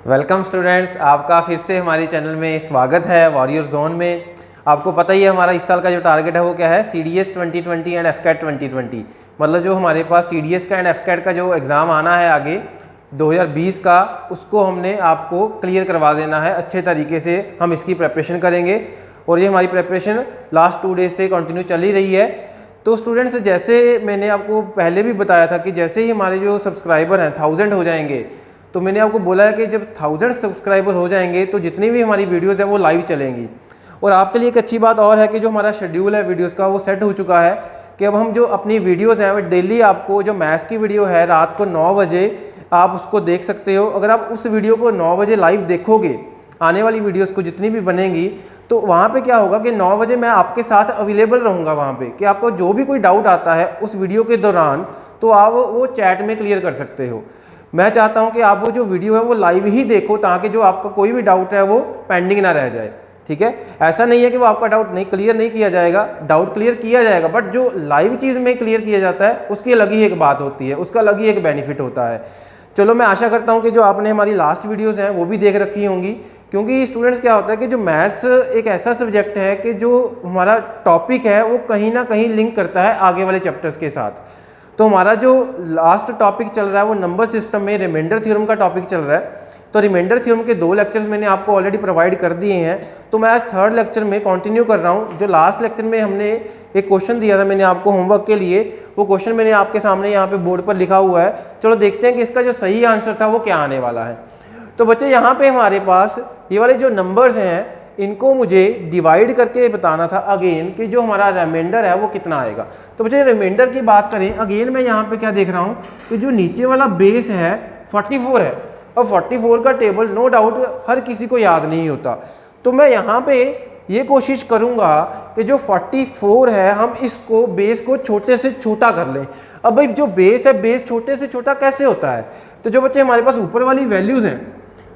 Welcome students, आपका फिर से हमारे चैनल में स्वागत है वॉरियर जोन में। आपको पता ही है हमारा इस साल का जो टारगेट है वो क्या है, CDS 2020 एंड FCAT 2020। मतलब जो हमारे पास CDS का एंड FCAT का जो एग्ज़ाम आना है आगे 2020 का, उसको हमने आपको क्लियर करवा देना है। अच्छे तरीके से हम इसकी प्रेपरेशन करेंगे और ये हमारी प्रेपरेशन लास्ट 2 डेज से कंटिन्यू चल ही रही है। तो स्टूडेंट्स, जैसे मैंने आपको पहले भी बताया था कि जैसे ही हमारे जो सब्सक्राइबर हैं 1000 हो जाएंगे, तो मैंने आपको बोला है कि जब 1000 सब्सक्राइबर हो जाएंगे तो जितनी भी हमारी वीडियोस हैं वो लाइव चलेंगी। और आपके लिए एक अच्छी बात और है कि जो हमारा शेड्यूल है वीडियोस का वो सेट हो चुका है कि अब हम जो अपनी वीडियोस हैं वो डेली आपको जो मैथ्स की वीडियो है रात को 9 बजे आप उसको देख सकते हो। अगर आप उस वीडियो को 9 बजे लाइव देखोगे, आने वाली वीडियोज़ को जितनी भी बनेंगी, तो वहाँ पे क्या होगा कि 9 बजे मैं आपके साथ अवेलेबल रहूँगा वहाँ पे, कि आपको जो भी कोई डाउट आता है उस वीडियो के दौरान तो आप वो चैट में क्लियर कर सकते हो। मैं चाहता हूं कि आप वो जो वीडियो है वो लाइव ही देखो, ताकि जो आपका कोई भी डाउट है वो पेंडिंग ना रह जाए। ठीक है, ऐसा नहीं है कि वो आपका डाउट नहीं क्लियर नहीं किया जाएगा, डाउट क्लियर किया जाएगा, बट जो लाइव चीज़ में क्लियर किया जाता है उसकी अलग ही एक बात होती है, उसका अलग ही एक बेनिफिट होता है। चलो, मैं आशा करता हूँ कि जो आपने हमारी लास्ट वीडियोज़ हैं वो भी देख रखी होंगी, क्योंकि स्टूडेंट्स क्या होता है कि जो मैथ्स एक ऐसा सब्जेक्ट है कि जो हमारा टॉपिक है वो कहीं ना कहीं लिंक करता है आगे वाले चैप्टर्स के साथ। तो हमारा जो लास्ट टॉपिक चल रहा है वो नंबर सिस्टम में रिमाइंडर थ्योरम का टॉपिक चल रहा है। तो रिमाइंडर थ्योरम के 2 लेक्चर्स मैंने आपको ऑलरेडी प्रोवाइड कर दिए हैं, तो मैं आज 3rd लेक्चर में कंटिन्यू कर रहा हूँ। जो लास्ट लेक्चर में हमने एक क्वेश्चन दिया था मैंने आपको होमवर्क के लिए, वो क्वेश्चन मैंने आपके सामने यहाँ पे बोर्ड पर लिखा हुआ है। चलो देखते हैं कि इसका जो सही आंसर था वो क्या आने वाला है। तो बच्चे, यहाँ पे हमारे पास ये वाले जो नंबर्स हैं इनको मुझे डिवाइड करके बताना था अगेन कि जो हमारा रिमाइंडर है वो कितना आएगा। तो बच्चे, रिमाइंडर की बात करें अगेन, मैं यहाँ पे क्या देख रहा हूँ कि जो नीचे वाला बेस है 44 है, और 44 का टेबल नो डाउट हर किसी को याद नहीं होता। तो मैं यहाँ पे ये कोशिश करूँगा कि जो 44 है हम इसको बेस को छोटे से छोटा कर लें। अब भाई जो बेस है, बेस छोटे से छोटा कैसे होता है? तो जो बच्चे हमारे पास ऊपर वाली वैल्यूज़ हैं,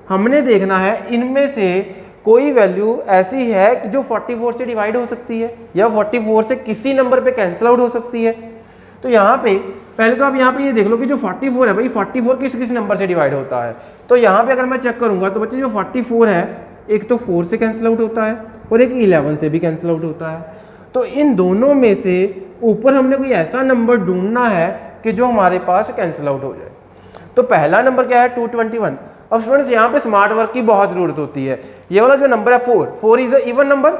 हमने देखना है इनमें से कोई वैल्यू ऐसी है कि जो 44 से डिवाइड हो सकती है या 44 से किसी नंबर पे कैंसिल आउट हो सकती है। तो यहाँ पे पहले तो आप यहाँ पे ये देख लो कि जो 44 है भाई, 44 किस किस नंबर से डिवाइड होता है। तो यहाँ पे अगर मैं चेक करूँगा तो बच्चे जो 44 है, एक तो 4 से कैंसिल आउट होता है और एक 11 से भी कैंसिल आउट होता है। तो इन दोनों में से ऊपर हमने कोई ऐसा नंबर ढूंढना है कि जो हमारे पास कैंसिल आउट हो जाए। तो पहला नंबर क्या है, 221। अब स्टूडेंट्स, यहाँ पे स्मार्ट वर्क की बहुत ज़रूरत होती है। ये वाला जो नंबर है 4 इज अ इवन नंबर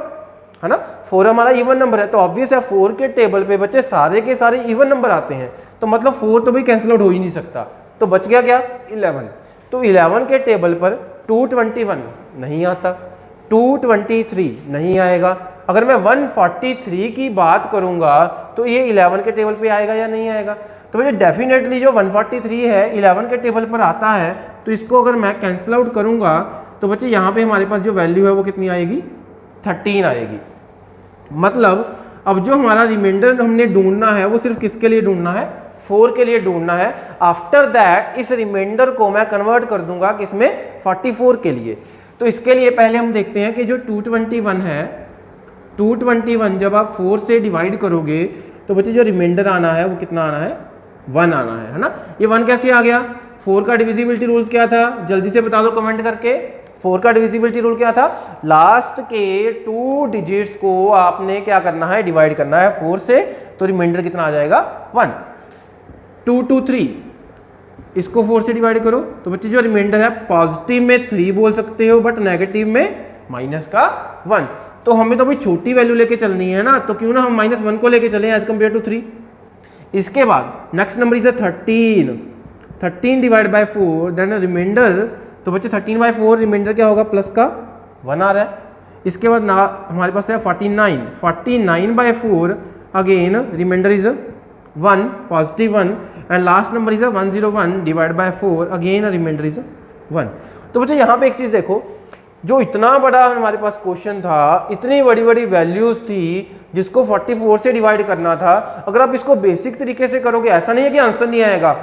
है ना, 4 हमारा इवन नंबर है, तो ऑब्वियस है 4 के टेबल पे बच्चे सारे के सारे इवन नंबर आते हैं, तो मतलब 4 तो भी कैंसिल आउट हो ही नहीं सकता। तो बच गया क्या, 11। तो 11 के टेबल पर 221 नहीं आता, 223 नहीं आएगा। अगर मैं 143 की बात करूंगा तो ये 11 के टेबल पे आएगा या नहीं आएगा? तो मुझे डेफिनेटली जो 143 है 11 के टेबल पर आता है, तो इसको अगर मैं कैंसिल आउट करूंगा तो बच्चे यहाँ पे हमारे पास जो वैल्यू है वो कितनी आएगी, 13 आएगी। मतलब अब जो हमारा रिमाइंडर हमने ढूंढना है वो सिर्फ किसके लिए ढूंढना है, 4 के लिए ढूंढना है। आफ्टर दैट इस रिमाइंडर को मैं कन्वर्ट कर दूंगा किसमें, 44 के लिए। तो इसके लिए पहले हम देखते हैं कि जो 221 है, 221 जब आप 4 से डिवाइड करोगे तो बच्चे जो रिमाइंडर आना है वो कितना आना है, 1 आना है ना। ये 1 कैसे आ गया? 4 का डिविजिबिलिटी रूल्स क्या था, जल्दी से बता दो कमेंट करके। 4 का डिविजिबिलिटी रूल क्या था, लास्ट के 2 डिजिट्स को आपने क्या करना है, डिवाइड करना है 4 से, तो रिमाइंडर कितना आ जाएगा, 1। 223 इसको 4 से डिवाइड करो तो बच्चे जो रिमाइंडर है पॉजिटिव में 3 बोल सकते हो, बट नेगेटिव में माइनस का 1। तो हमें तो भाई छोटी वैल्यू लेके चलनी है ना, तो क्यों ना हम -1 को लेके चलें एज कम्पेयर टू 3। इसके बाद next number is 13 divide by 4, then remainder. तो बच्चे 13/4 रिमाइंडर क्या होगा, प्लस का 1 आ रहा है। इसके बाद ना हमारे पास है 49/4, again remainder is 1, positive 1, and last number is 101 divide by 4, again remainder is 1। तो बच्चे यहाँ पे एक चीज़ देखो, जो इतना बड़ा हमारे पास क्वेश्चन था, इतनी बड़ी बड़ी वैल्यूज थी जिसको 44 से डिवाइड करना था। अगर आप इसको बेसिक तरीके से करोगे, ऐसा नहीं है कि आंसर नहीं आएगा,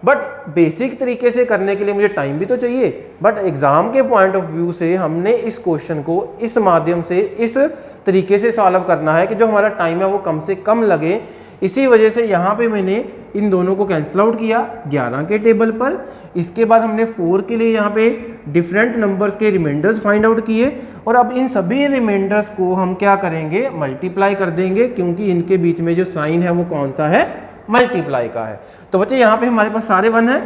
बट बेसिक तरीके से करने के लिए मुझे टाइम भी तो चाहिए। बट एग्जाम के पॉइंट ऑफ व्यू से हमने इस क्वेश्चन को इस माध्यम से, इस तरीके से सॉल्व करना है कि जो हमारा टाइम है वो कम से कम लगे। इसी वजह से यहाँ पे मैंने इन दोनों को कैंसिल आउट किया 11 के टेबल पर। इसके बाद हमने 4 के लिए यहाँ पे डिफरेंट नंबर्स के रिमाइंडर्स फाइंड आउट किए और अब इन सभी रिमाइंडर्स को हम क्या करेंगे, मल्टीप्लाई कर देंगे, क्योंकि इनके बीच में जो साइन है वो कौन सा है, मल्टीप्लाई का है। तो बच्चे यहाँ पे हमारे पास सारे 1 है,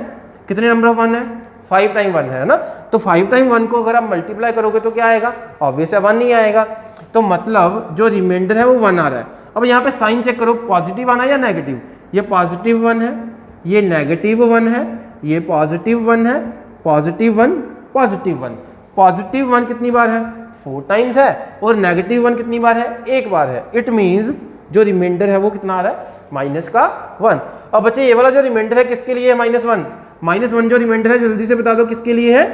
कितने नंबर ऑफ 1 है, 5 टाइम 1 है ना। तो 5 टाइम 1 को अगर आप मल्टीप्लाई करोगे तो क्या आएगा, ऑब्वियस है 1 ही आएगा। तो मतलब जो रिमाइंडर है वो 1 आ रहा है। अब यहाँ पे साइन चेक करो, पॉजिटिव आना है या नेगेटिव, ये पॉजिटिव 1 है, ये नेगेटिव 1 है, ये पॉजिटिव 1 है, पॉजिटिव 1, पॉजिटिव 1। पॉजिटिव 1 कितनी बार है, 4 टाइम्स है, और नेगेटिव 1 कितनी बार है, 1 बार है। इट मीन्स जो रिमाइंडर है वो कितना आ रहा है, -1। अब बच्चे ये वाला जो रिमाइंडर है किसके लिए है, -1। -1 जो रिमाइंडर है जल्दी से बता दो किसके लिए है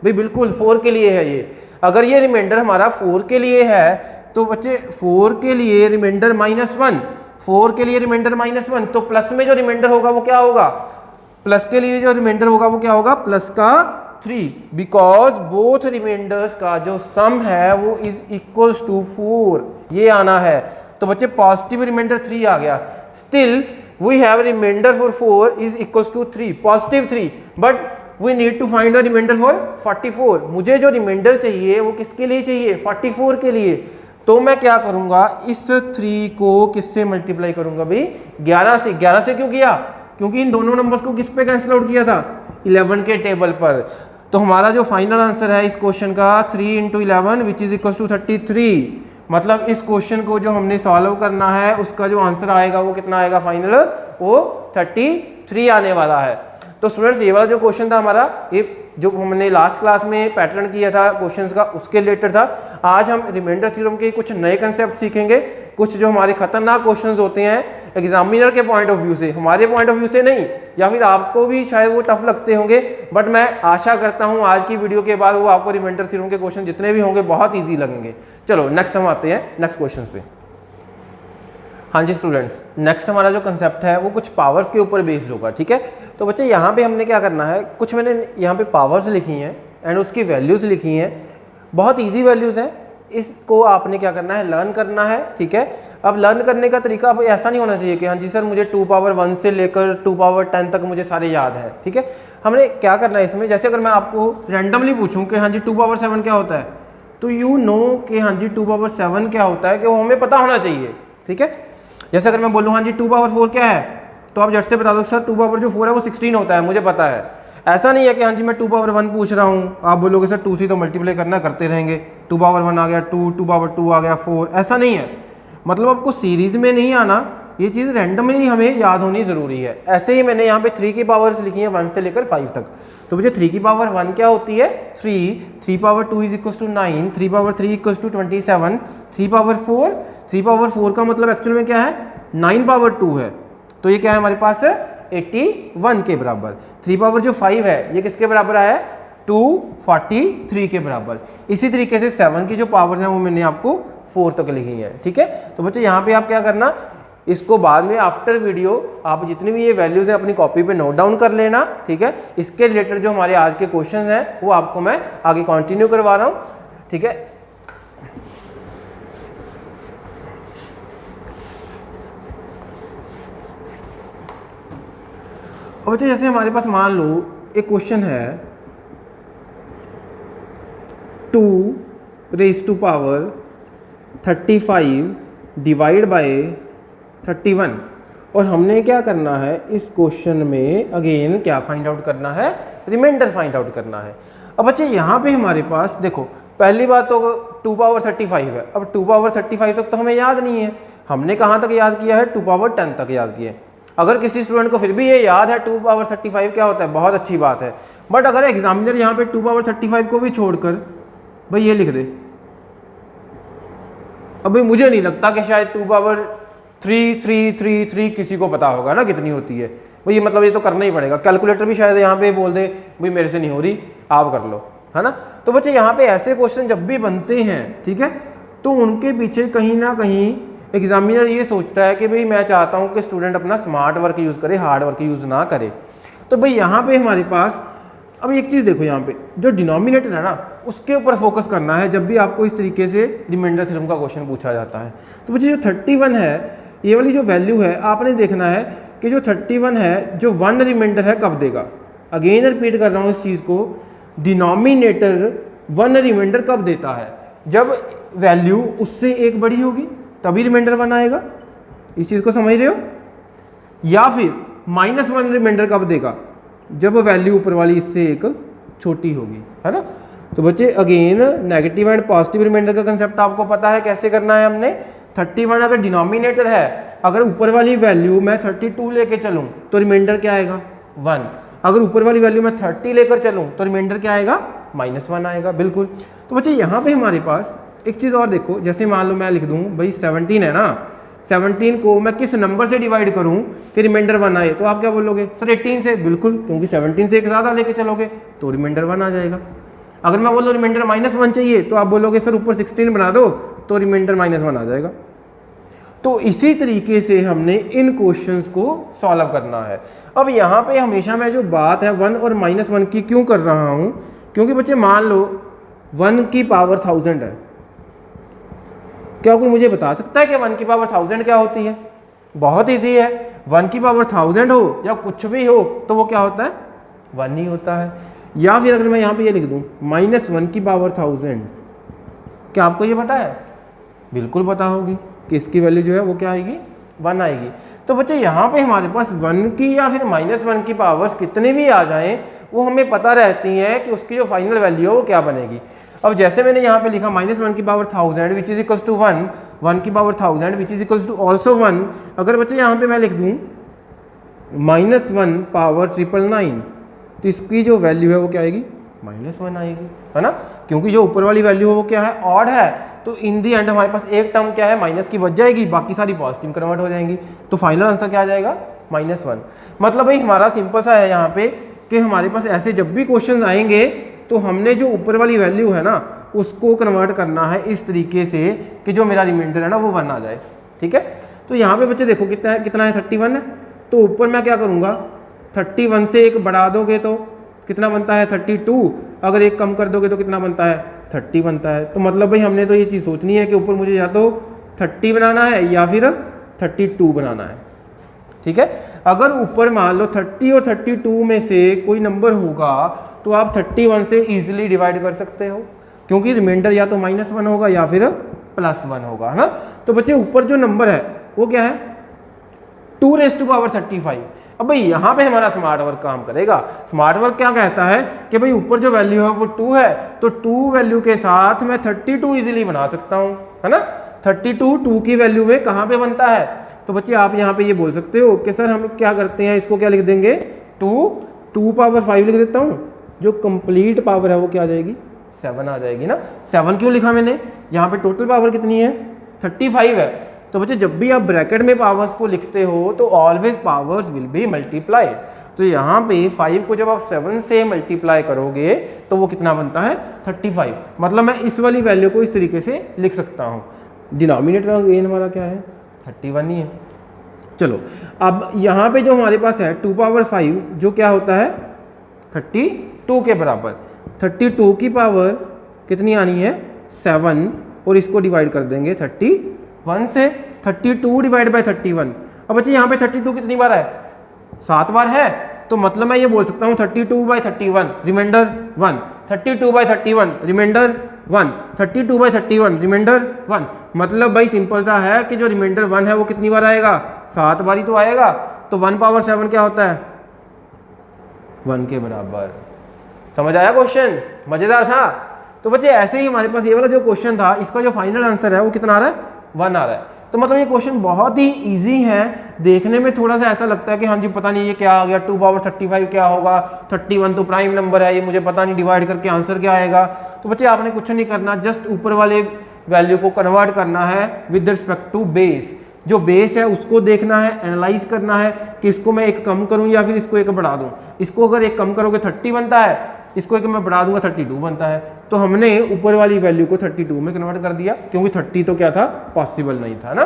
भाई, बिल्कुल 4 के लिए है ये। अगर ये रिमाइंडर हमारा 4 के लिए है तो बच्चे 4 के लिए रिमाइंडर -1, 4 के लिए रिमाइंडर -1, तो प्लस में जो रिमाइंडर होगा वो क्या होगा, प्लस के लिए जो रिमाइंडर होगा वो क्या होगा, प्लस का 3, बिकॉज बोथ रिमाइंडर्स का जो सम है वो इज इक्वल्स टू 4, ये आना है। तो बच्चे पॉजिटिव रिमाइंडर 3 आ गया, still we have remainder for 4 is equals to 3, positive 3, but we need to find the remainder for 44। मुझे जो रिमाइंडर चाहिए वो किसके लिए चाहिए, 44 के लिए। तो मैं क्या करूंगा, इस 3 को किससे मल्टीप्लाई करूंगा भाई, 11 से। 11 से क्यों किया, क्योंकि इन दोनों नंबर्स को किस पे कैंसिल आउट किया था, 11 के टेबल पर। तो हमारा जो फाइनल आंसर है इस क्वेश्चन का 3 × 11 विच इज इक्वल टू 33। मतलब इस क्वेश्चन को जो हमने सॉल्व करना है उसका जो आंसर आएगा वो कितना आएगा फाइनल, वो 33 आने वाला है। तो स्टूडेंट्स ये वाला जो क्वेश्चन था हमारा, ये जो हमने लास्ट क्लास में पैटर्न किया था क्वेश्चंस का उसके रिलेटेड था। आज हम रिमाइंडर थ्योरम के कुछ नए कंसेप्ट सीखेंगे, कुछ जो हमारे खतरनाक क्वेश्चंस होते हैं एग्जामिनर के पॉइंट ऑफ व्यू से, हमारे पॉइंट ऑफ व्यू से नहीं, या फिर आपको भी शायद वो टफ लगते होंगे, बट मैं आशा करता हूँ आज की वीडियो के बाद वो आपको रिमाइंडर थ्योरम के क्वेश्चन जितने भी होंगे बहुत ईजी लगेंगे। चलो नेक्स्ट हम आते हैं नेक्स्ट क्वेश्चन पे। हाँ जी स्टूडेंट्स, नेक्स्ट हमारा जो कंसेप्ट है वो कुछ पावर्स के ऊपर बेस्ड होगा, ठीक है। तो बच्चे यहाँ पे हमने क्या करना है, कुछ मैंने यहाँ पे पावर्स लिखी हैं एंड उसकी वैल्यूज़ लिखी हैं, बहुत इजी वैल्यूज़ हैं। इसको आपने क्या करना है, लर्न करना है, ठीक है। अब लर्न करने का तरीका अब ऐसा नहीं होना चाहिए कि हाँ जी सर मुझे 2 पावर 1 से लेकर 2 पावर 10 तक मुझे सारे याद है, ठीक है। हमने क्या करना है इसमें, जैसे अगर मैं आपको रैंडमली पूछूँ कि हाँ जी 2 पावर 7 क्या होता है, तो यू नो कि हाँ जी 2 पावर 7 क्या होता है, कि वो हमें पता होना चाहिए, ठीक है। जैसे अगर मैं बोलूँ हाँ जी 2 पावर 4 क्या है, तो आप झट से बता दो सर 2 पावर जो 4 है वो 16 होता है, मुझे पता है। ऐसा नहीं है कि हाँ जी मैं 2 पावर 1 पूछ रहा हूँ, आप बोलोगे सर 2 से तो मल्टीप्लाई करना करते रहेंगे, 2 पावर 1 आ गया 2, 2 पावर 2 आ गया 4, ऐसा नहीं है। मतलब आपको सीरीज में नहीं आना, ये चीज़ रैंडमली हमें याद होनी ज़रूरी है। ऐसे ही मैंने यहाँ पे 3 की पावर्स लिखी हैं 1 से लेकर 5 तक। तो मुझे 3 की पावर 1 क्या होती है 3, 3 power 2 is equal to 9, 3 power 3 equal to 27, 3 power 4, 3 power 4 का मतलब एक्चुअल में क्या है 9 पावर 2 है, तो ये क्या है हमारे पास 81 के बराबर। 3 पावर जो 5 है ये किसके बराबर है 243 के बराबर। इसी तरीके से 7 की जो पावर्स हैं वो मैंने आपको 4 तक लिखी है, ठीक है। तो बच्चे यहाँ पे आप क्या करना, इसको बाद में आफ्टर वीडियो आप जितनी भी ये वैल्यूज है अपनी कॉपी पे नोट डाउन कर लेना, ठीक है। इसके रिलेटेड जो हमारे आज के क्वेश्चंस हैं वो आपको मैं आगे कंटिन्यू करवा रहा हूँ, ठीक है। और बच्चे जैसे हमारे पास मान लो एक क्वेश्चन है 2 raise to power 35 divide by 31, और हमने क्या करना है इस क्वेश्चन में अगेन क्या फाइंड आउट करना है, रिमाइंडर फाइंड आउट करना है। अब बच्चे यहाँ पे हमारे पास देखो पहली बात तो 2 पावर 35 है, अब 2 पावर 35 तक तो हमें याद नहीं है, हमने कहाँ तक याद किया है 2 पावर 10 तक याद किया है। अगर किसी स्टूडेंट को फिर भी ये याद है 2 पावर 35 क्या होता है, बहुत अच्छी बात है। बट अगर एग्जामिनर यहाँ पे 2 पावर 35 को भी छोड़कर भाई ये लिख दे, अभी मुझे नहीं लगता कि शायद 2 पावर 3 किसी को पता होगा ना कितनी होती है भाई, मतलब ये तो करना ही पड़ेगा। कैलकुलेटर भी शायद यहाँ पे बोल दे भाई मेरे से नहीं हो रही आप कर लो, है ना। तो बच्चे यहाँ पे ऐसे क्वेश्चन जब भी बनते हैं, ठीक है, तो उनके पीछे कहीं ना कहीं एग्जामिनर ये सोचता है कि भाई मैं चाहता हूँ कि स्टूडेंट अपना स्मार्ट वर्क यूज़ करे, हार्ड वर्क यूज़ ना करे। तो भाई यहाँ पे हमारे पास अब एक चीज़ देखो, यहाँ पे जो डिनोमिनेटर है ना उसके ऊपर फोकस करना है जब भी आपको इस तरीके से रिमाइंडर थ्योरम का क्वेश्चन पूछा जाता है। तो बच्चे जो 31 है ये वाली जो वैल्यू है आपने देखना है कि जो 31 है जो 1 रिमाइंडर है कब देगा। अगेन रिपीट कर रहा हूँ इस चीज़ को, डिनोमिनेटर 1 रिमाइंडर कब देता है, जब वैल्यू उससे एक बड़ी होगी तभी रिमाइंडर 1 आएगा। इस चीज़ को समझ रहे हो? या फिर -1 रिमाइंडर कब देगा, जब वैल्यू ऊपर वाली इससे एक छोटी होगी, है ना। तो बच्चे again negative and positive remainder का कंसेप्ट आपको पता है कैसे करना है हमने। 31 अगर डिनोमिनेटर है, अगर ऊपर वाली वैल्यू मैं 32 लेके चलूँ तो रिमाइंडर क्या आएगा 1। अगर ऊपर वाली वैल्यू मैं 30 लेकर चलूँ तो रिमाइंडर क्या आएगा -1 आएगा। बिल्कुल। तो बच्चे यहाँ पे हमारे पास एक चीज़ और देखो, जैसे मान लो मैं लिख दूँ भाई 17 है ना, 17 को मैं किस नंबर से डिवाइड करूँ कि रिमाइंडर 1 आए, तो आप क्या बोलोगे सर 18 से। बिल्कुल, क्योंकि 17 से एक ज़्यादा लेके चलोगे तो रिमाइंडर 1 आ जाएगा। अगर मैं बोलो रिमाइंडर -1 चाहिए तो आप बोलोगे सर ऊपर 16 बना दो तो रिमाइंडर -1 आ जाएगा। तो इसी तरीके से हमने इन क्वेश्चंस को सॉल्व करना है। अब यहाँ पे हमेशा मैं जो बात है 1 और -1 की क्यों कर रहा हूँ, क्योंकि बच्चे मान लो 1 की पावर 1000 है, क्या कोई मुझे बता सकता है कि 1 की पावर 1000 क्या होती है? बहुत ईजी है, 1 की पावर 1000 हो या कुछ भी हो तो वो क्या होता है 1 ही होता है। या फिर अगर मैं यहाँ पे ये लिख दूँ -1 की पावर 1000, क्या आपको ये पता है? बिल्कुल पता होगी कि इसकी वैल्यू जो है वो क्या आएगी 1 आएगी। तो बच्चे यहाँ पे हमारे पास 1 की या फिर -1 की पावर्स कितने भी आ जाएं वो हमें पता रहती हैं कि उसकी जो फाइनल वैल्यू है वो क्या बनेगी। अब जैसे मैंने यहाँ पे लिखा -1 की power 1000 which is equals to 1, 1 की power 1000 which is equals to also 1। अगर बच्चे यहाँ पे मैं लिख दूँ -1 पावर 999 तो इसकी जो वैल्यू है वो क्या आएगी -1 आएगी, है ना। क्योंकि जो ऊपर वाली वैल्यू है वो क्या है ऑड है, तो इन दी एंड हमारे पास एक टर्म क्या है माइनस की बच जाएगी, बाकी सारी पॉजिटिव कन्वर्ट हो जाएंगी। तो फाइनल आंसर क्या आ जाएगा -1। मतलब भाई हमारा सिंपल सा है यहाँ पे कि हमारे पास ऐसे जब भी क्वेश्चन आएंगे तो हमने जो ऊपर वाली वैल्यू है ना उसको कन्वर्ट करना है इस तरीके से कि जो मेरा रिमाइंडर है ना वो 1 आ जाए। ठीक है। तो यहाँ पे बच्चे देखो कितना है 31 है, तो ऊपर मैं क्या करूँगा 31 से एक बढ़ा दोगे तो कितना बनता है 32, अगर एक कम कर दोगे तो कितना बनता है 30 बनता है। तो मतलब भाई हमने तो ये चीज़ सोचनी है कि ऊपर मुझे या तो 30 बनाना है या फिर 32 बनाना है। ठीक है। अगर ऊपर मान लो 30 और 32 में से कोई नंबर होगा तो आप 31 से ईजिली डिवाइड कर सकते हो, क्योंकि रिमाइंडर या तो -1 होगा या फिर +1 होगा, है ना। तो बच्चे ऊपर जो नंबर है वो क्या है 2⁻35। अब भाई यहाँ पे हमारा स्मार्ट वर्क काम करेगा। स्मार्ट वर्क क्या कहता है कि भाई ऊपर जो वैल्यू है वो 2 है, तो 2 वैल्यू के साथ मैं 32 इजीली बना सकता हूँ, है ना। 32 2 की वैल्यू में कहाँ पे बनता है? तो बच्चे आप यहाँ पे ये बोल सकते हो कि सर हम क्या करते हैं, इसको क्या लिख देंगे 2 पावर 5 लिख देता हूँ, जो कंप्लीट पावर है वो क्या आ जाएगी 7 आ जाएगी ना। 7 क्यों लिखा मैंने? यहाँ पे टोटल पावर कितनी है 35 है। तो बच्चे जब भी आप ब्रैकेट में पावर्स को लिखते हो तो always powers will be multiplied. तो यहाँ पे 5 को जब आप 7 से मल्टीप्लाई करोगे तो वो कितना बनता है 35। मतलब मैं इस वाली वैल्यू को इस तरीके से लिख सकता हूँ। डिनोमिनेटर अगेन हमारा क्या है 31 ही है। चलो अब यहाँ पे जो हमारे पास है 2 पावर 5 जो क्या होता है 32 के बराबर। 32 की पावर कितनी आनी है 7 और इसको डिवाइड कर देंगे 31 से। 32 डिवाइड बाय 31। अब बच्चे यहाँ पे 32 कितनी बार है 7 बार है, तो मतलब मैं ये बोल सकता हूँ 32/31 रिमाइंडर 1, 32/31 रिमाइंडर 1, 32/31 रिमाइंडर 1। मतलब भाई सिंपल सा है कि जो रिमाइंडर 1 है वो कितनी बार आएगा 7 बार ही तो आएगा। तो 1 पावर 7 क्या होता है 1 के बराबर। समझ आया क्वेश्चन? मजेदार था। तो बच्चे ऐसे ही हमारे पास ये वाला जो क्वेश्चन था इसका जो फाइनल आंसर है वो कितना आ रहा है 1 आ रहा है। तो मतलब ये क्वेश्चन बहुत ही इजी है, देखने में थोड़ा सा ऐसा लगता है कि हाँ जी पता नहीं ये क्या आ गया 2 पावर 35 क्या होगा, 31 तो प्राइम नंबर है, ये मुझे पता नहीं डिवाइड करके आंसर क्या आएगा। तो बच्चे आपने कुछ नहीं करना, जस्ट ऊपर वाले वैल्यू को कन्वर्ट करना है विद रिस्पेक्ट टू बेस। जो बेस है उसको देखना है, एनालाइज करना है कि इसको मैं एक कम करूं या फिर इसको एक बढ़ा दूं। इसको अगर एक कम करोगे 30 बनता है, इसको एक मैं बढ़ा दूंगा 32 बनता है। तो हमने ऊपर वाली वैल्यू को 32 में कन्वर्ट कर दिया, क्योंकि 30 तो क्या था पॉसिबल नहीं था ना।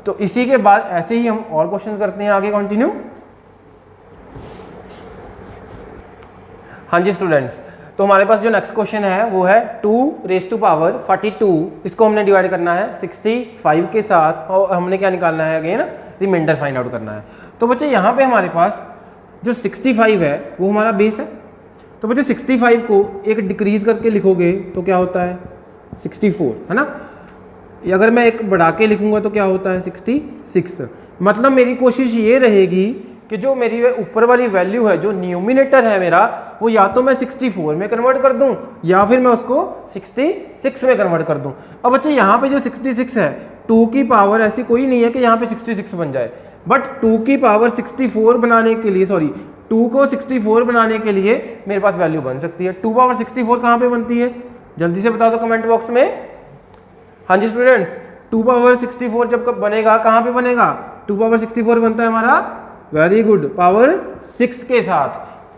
तो इसी के बाद ऐसे ही हम और क्वेश्चन करते हैं आगे कंटिन्यू। हाँ जी स्टूडेंट्स, तो हमारे पास जो नेक्स्ट क्वेश्चन है वो है 2⁻42, इसको हमने डिवाइड करना है 65 के साथ और हमने क्या निकालना है अगेन रिमाइंडर फाइंड आउट करना है। तो बच्चे यहाँ पे हमारे पास जो 65 है वो हमारा बेस है। तो बच्चे 65 को एक डिक्रीज करके लिखोगे तो क्या होता है 64, है ना। अगर मैं एक बढ़ा के लिखूंगा तो क्या होता है 66। मतलब मेरी कोशिश ये रहेगी कि जो मेरी ऊपर वाली वैल्यू है, जो न्यूमिनेटर है मेरा, वो या तो मैं 64 में कन्वर्ट कर दूं या फिर मैं उसको 66 में कन्वर्ट कर दूं। अब बच्चे यहाँ पे जो 66 है, 2 की पावर ऐसी कोई नहीं है कि यहाँ पे 66 बन जाए, बट 2 की पावर 64 बनाने के लिए 2 को 64 बनाने के लिए मेरे पास वैल्यू बन सकती है। 2 पावर 64 कहाँ पे बनती है, जल्दी से बता दो कमेंट बॉक्स में। हाँ जी स्टूडेंट्स, 2 पावर 64 जब कब बनेगा, कहाँ पे बनेगा, 2 पावर 64 बनता है हमारा, वेरी गुड, पावर 6 के साथ।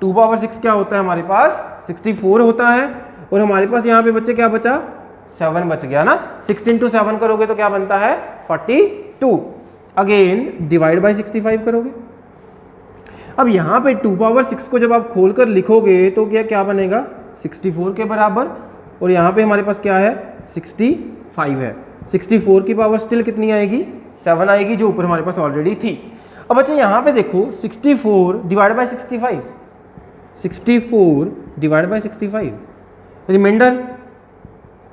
2 पावर 6 क्या होता है हमारे पास 64 होता है। और हमारे पास यहाँ पे बच्चे क्या बचा 7 बच गया ना। 6 × 7 करोगे तो क्या बनता है 42। अगेन डिवाइड बाय 65 करोगे। अब यहाँ पे 2 पावर 6 को जब आप खोलकर लिखोगे तो क्या बनेगा 64 के बराबर। और यहाँ पे हमारे पास क्या है 65 है। 64 की पावर स्टिल कितनी आएगी 7 आएगी, जो ऊपर हमारे पास ऑलरेडी थी। अब अच्छा यहाँ पे देखो 64 divide by 65, 64 divide by 65, remainder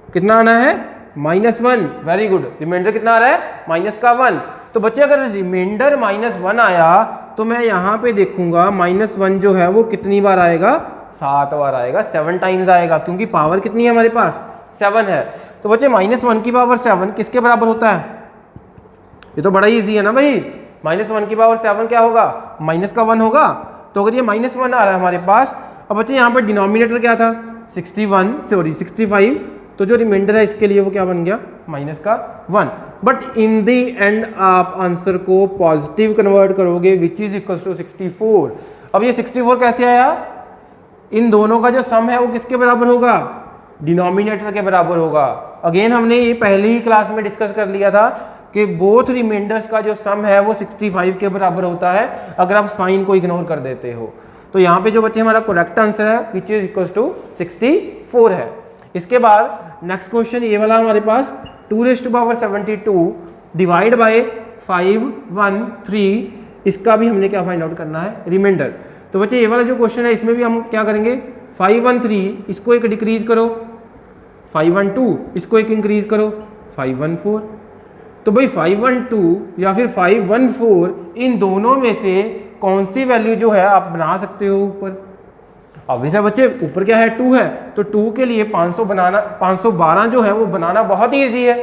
कितना आना है -1। वेरी गुड, रिमाइंडर कितना आ रहा है -1। तो बच्चे अगर रिमाइंडर -1 आया तो मैं यहाँ पे देखूंगा -1 जो है वो कितनी बार आएगा 7 बार आएगा, 7 टाइम्स आएगा, क्योंकि पावर कितनी है हमारे पास 7 है। तो बच्चे -1 की पावर 7 किसके बराबर होता है, ये तो बड़ा ही ईजी है ना भाई। -1 की पावर 7 क्या होगा -1 होगा। तो अगर ये -1 आ रहा है हमारे पास, अब बच्चे यहाँ पर डिनोमिनेटर क्या था 65, तो जो रिमाइंडर है इसके लिए वो क्या बन गया -1। बट इन द एंड आप आंसर को पॉजिटिव कन्वर्ट करोगे विच इज इक्वल टू 64। अब ये 64 कैसे आया, इन दोनों का जो सम है वो किसके बराबर होगा, डिनोमिनेटर के बराबर होगा। अगेन हमने ये पहली ही क्लास में डिस्कस कर लिया था कि बोथ रिमाइंडर्स का जो सम है वो 65 के बराबर होता है अगर आप साइन को इग्नोर कर देते हो। तो यहाँ पे जो बच्चे हमारा करेक्ट आंसर है विच इज इक्वल टू 64 है। इसके बाद नेक्स्ट क्वेश्चन ये वाला हमारे पास 2⁻72 डिवाइड बाय 513, इसका भी हमने क्या फाइंड आउट करना है रिमाइंडर। तो बच्चे ये वाला जो क्वेश्चन है इसमें भी हम क्या करेंगे 513 इसको एक डिक्रीज करो, 512 इसको एक इंक्रीज करो 514। तो भाई 512 या फिर 514 इन दोनों में से कौन सी वैल्यू जो है आप बना सकते हो ऊपर। अब वैसे बच्चे ऊपर क्या है 2 है, तो 2 के लिए 512 जो है वो बनाना बहुत ही ईजी है।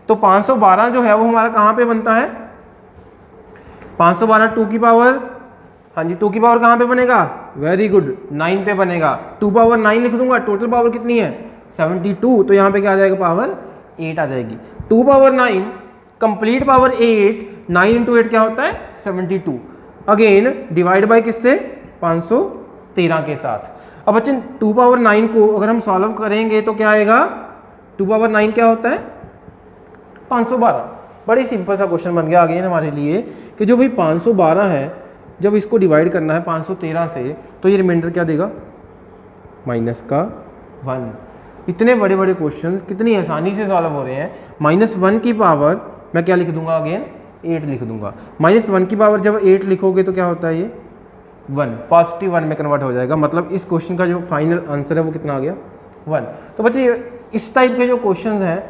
तो 512 जो है वो हमारा कहाँ पे बनता है 512 2 की पावर, हाँ जी 2 की पावर कहाँ पे बनेगा, वेरी गुड 9 पे बनेगा। 2 पावर 9 लिख दूंगा, टोटल पावर कितनी है 72, तो यहाँ पे क्या आ जाएगा पावर 8 आ जाएगी। 2 पावर 9 कंप्लीट पावर 8, 9 × 8 क्या होता है 72। अगेन डिवाइड बाय किससे 513 के साथ। अब बच्चे 2 पावर 9 को अगर हम सॉल्व करेंगे तो क्या आएगा 2 पावर 9 क्या होता है 512। बड़ी सिंपल सा क्वेश्चन बन गया अगेन हमारे लिए कि जो भाई 512 है जब इसको डिवाइड करना है 513 से तो ये रिमाइंडर क्या देगा -1। इतने बड़े बड़े क्वेश्चंस कितनी आसानी से सॉल्व हो रहे हैं। -1 की पावर मैं क्या लिख दूंगा अगेन 8 लिख दूंगा। -1 की पावर जब 8 लिखोगे तो क्या होता है ये 1, पॉजिटिव 1 में कन्वर्ट हो जाएगा। मतलब इस क्वेश्चन का जो फाइनल आंसर है वो कितना आ गया 1। तो बच्चे इस टाइप के जो क्वेश्चंस हैं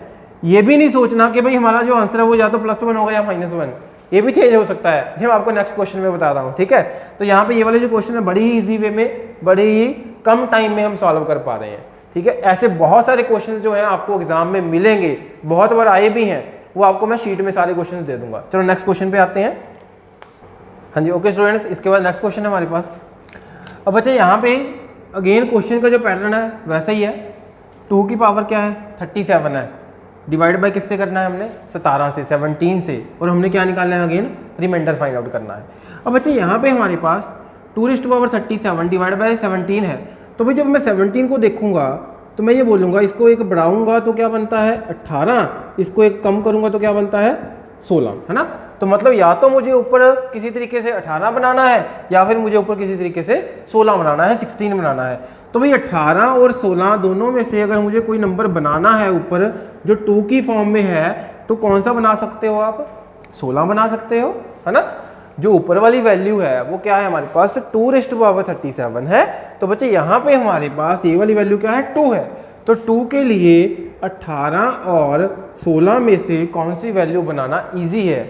ये भी नहीं सोचना कि भाई हमारा जो आंसर है वो या तो +1 होगा या -1, ये भी चेंज हो सकता है। ये मैं आपको नेक्स्ट क्वेश्चन में बता रहा हूँ, ठीक है। तो यहाँ पे ये वाले जो क्वेश्चन है बड़ी ही ईजी वे में, बड़े ही कम टाइम में हम सॉल्व कर पा रहे हैं, ठीक है। ऐसे बहुत सारे क्वेश्चन जो हैं आपको एग्जाम में मिलेंगे, बहुत बार आए भी हैं, वो आपको मैं शीट में सारे क्वेश्चन दे दूंगा। चलो नेक्स्ट क्वेश्चन पे आते हैं। हाँ जी ओके स्टूडेंट्स, इसके बाद नेक्स्ट क्वेश्चन है हमारे पास। अब बच्चे यहाँ पे अगेन क्वेश्चन का जो पैटर्न है वैसा ही है। 2 की पावर क्या है 37 है, डिवाइड बाय किससे करना है हमने 17 से, और हमने क्या निकालना है अगेन रिमाइंडर फाइंड आउट करना है। अब बच्चे यहाँ पे हमारे पास 2⁻37 डिवाइड बाय 17 है। तो भाई जब मैं 17 को देखूंगा तो मैं ये बोलूँगा इसको एक बढ़ाऊंगा तो क्या बनता है 18, इसको एक कम करूँगा तो क्या बनता है 16, है ना। तो मतलब या तो मुझे ऊपर किसी तरीके से 18 बनाना है या फिर मुझे ऊपर किसी तरीके से 16 बनाना है, 16 बनाना है। तो भाई 18 और 16 दोनों में से अगर मुझे कोई नंबर बनाना है ऊपर जो 2 की फॉर्म में है तो कौन सा बना सकते हो आप? 16 बना सकते हो, है ना। जो ऊपर वाली वैल्यू है वो क्या है हमारे पास? 2⁻37 है। तो बच्चे यहाँ पे हमारे पास ये वाली वैल्यू क्या है? 2 है। तो 2 के लिए 18 और 16 में से कौन सी वैल्यू बनाना ईजी है?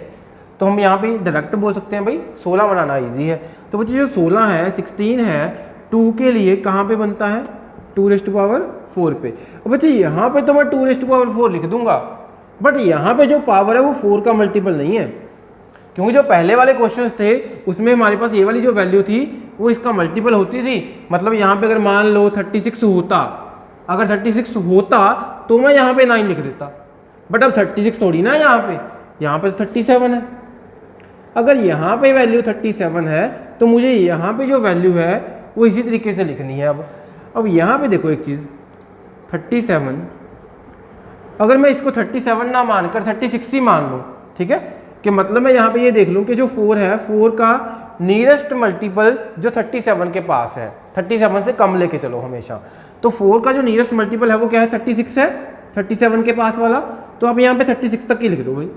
तो हम यहाँ पे डायरेक्ट बोल सकते हैं भाई 16 बनाना ईजी है। तो बच्चे जो 16 है, 16 है, 2 के लिए कहाँ पे बनता है? 2⁴ पे। और बच्चे यहाँ पे तो मैं 2⁴ लिख दूंगा, बट यहाँ पे जो पावर है वो 4 का मल्टीपल नहीं है, क्योंकि जो पहले वाले क्वेश्चन थे उसमें हमारे पास ये वाली जो वैल्यू थी वो इसका मल्टीपल होती थी। मतलब यहाँ पे अगर मान लो 36 होता, अगर 36 होता तो मैं यहाँ पे 9 लिख देता, बट अब 36 थोड़ी ना यहाँ पे तो 37 है। अगर यहाँ पे वैल्यू 37 है तो मुझे यहाँ पे जो वैल्यू है वो इसी तरीके से लिखनी है। अब यहाँ पे देखो एक चीज़, 37 अगर मैं इसको 37 ना मानकर 36 ही मान लूँ, ठीक है, कि मतलब मैं यहाँ पे ये देख लूँ कि जो 4 है, 4 का नियरेस्ट मल्टीपल जो 37 के पास है, 37 से कम लेके चलो हमेशा, तो 4 का जो नियरेस्ट मल्टीपल है वो क्या है? 36 है, 37 के पास वाला। तो आप यहाँ पे 36 तक ही लिख दो भाई।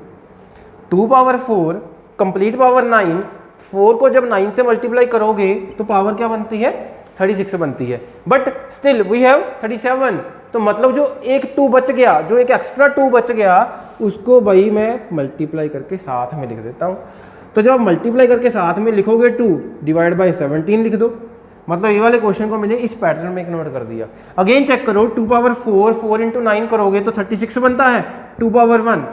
2⁴ कंप्लीट पावर 9, 4 को जब 9 से मल्टीप्लाई करोगे तो पावर क्या बनती है? 36 बनती है, बट स्टिल वी हैव 37। तो मतलब जो एक 2 बच गया, जो एक एक्स्ट्रा 2 बच गया, उसको भाई मैं मल्टीप्लाई करके साथ में लिख देता हूँ। तो जब आप मल्टीप्लाई करके साथ में लिखोगे 2/17 लिख दो। मतलब ये वाले क्वेश्चन को मैंने इस पैटर्न में कन्वर्ट कर दिया। अगेन चेक करो, 2⁴ 4 × 9 करोगे तो 36 बनता है, 2⁴1।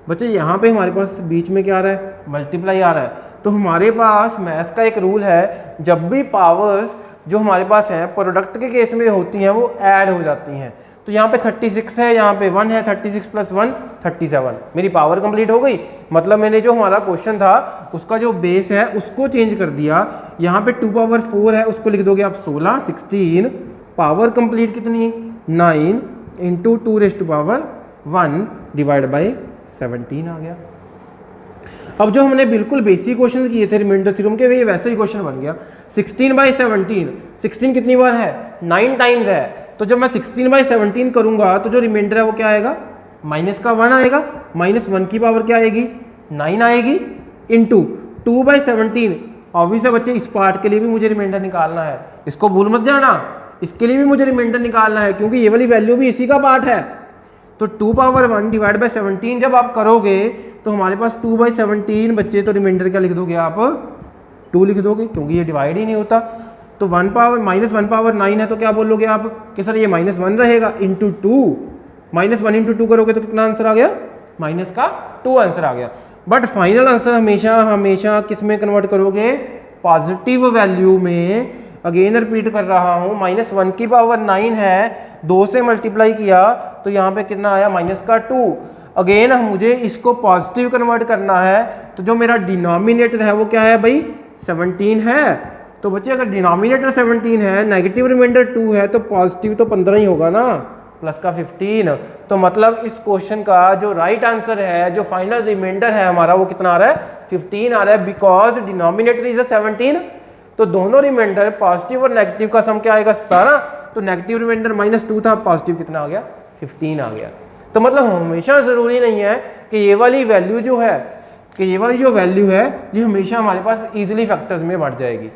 बच्चे यहाँ पे हमारे पास बीच में क्या आ रहा है? मल्टीप्लाई आ रहा है। तो हमारे पास मैथ्स का एक रूल है, जब भी पावर्स जो हमारे पास हैं प्रोडक्ट के केस में होती हैं वो ऐड हो जाती हैं। तो यहाँ पे 36 है, यहाँ पे 1 है, 36 + 1 37, मेरी पावर कंप्लीट हो गई। मतलब मैंने जो हमारा क्वेश्चन था उसका जो बेस है उसको चेंज कर दिया। यहाँ पे 2⁴ है, उसको लिख दोगे आप 16, 16, पावर कंप्लीट कितनी? 9 × 2⁻1 /17 आ गया। अब जो हमने बिल्कुल बेसिक क्वेश्चन किए थे रिमाइंडर थ्योरम के, वे वैसे ही क्वेश्चन बन गया। 16/17, 16 कितनी बार है? 9 टाइम्स है। तो जब मैं 16/17 करूंगा तो जो रिमाइंडर है वो क्या आएगा? -1 आएगा। -1 की पावर क्या आएगी? 9 आएगी, इंटू 2/17। ऑब्वियस है बच्चे, इस पार्ट के लिए भी मुझे रिमाइंडर निकालना है, इसको भूल मत जाना, इसके लिए भी मुझे रिमाइंडर निकालना है, क्योंकि ये वाली वैल्यू भी इसी का पार्ट है। तो 2⁴1 / 17 जब आप करोगे तो हमारे पास 2/17 बच्चे, तो रिमाइंडर क्या लिख दोगे आप? 2 लिख दोगे, क्योंकि ये डिवाइड ही नहीं होता। तो -1/9 है तो क्या बोलोगे आप कि सर ये -1 रहेगा, इंटू 2, -1 × 2 करोगे तो कितना आंसर आ गया? -2 आंसर आ गया। बट फाइनल आंसर हमेशा किस में कन्वर्ट करोगे? पॉजिटिव वैल्यू में। अगेन रिपीट कर रहा हूँ, -1 की पावर 9 है, 2 से मल्टीप्लाई किया तो यहाँ पे कितना आया? -2। अगेन मुझे इसको पॉजिटिव कन्वर्ट करना है, तो जो मेरा डिनोमिनेटर है वो क्या है भाई? 17 है। तो बच्चे अगर डिनोमिनेटर 17 है, नेगेटिव रिमाइंडर 2 है, तो पॉजिटिव तो 15 ही होगा ना, प्लस का 15। तो मतलब इस क्वेश्चन का जो राइट आंसर है, जो फाइनल रिमाइंडर है हमारा, वो कितना आ रहा है? 15 आ रहा है, बिकॉज डिनोमिनेटर इज 17। तो दोनों रिमाइंडर पॉजिटिव और नेगेटिव का सम क्या आएगा? 17। तो नेगेटिव रिमाइंडर -2 था, पॉजिटिव कितना आ गया? 15 आ गया। तो मतलब हमेशा ज़रूरी नहीं है कि ये वाली वैल्यू जो है, ये हमेशा हमारे पास इजीली फैक्टर्स में बढ़ जाएगी।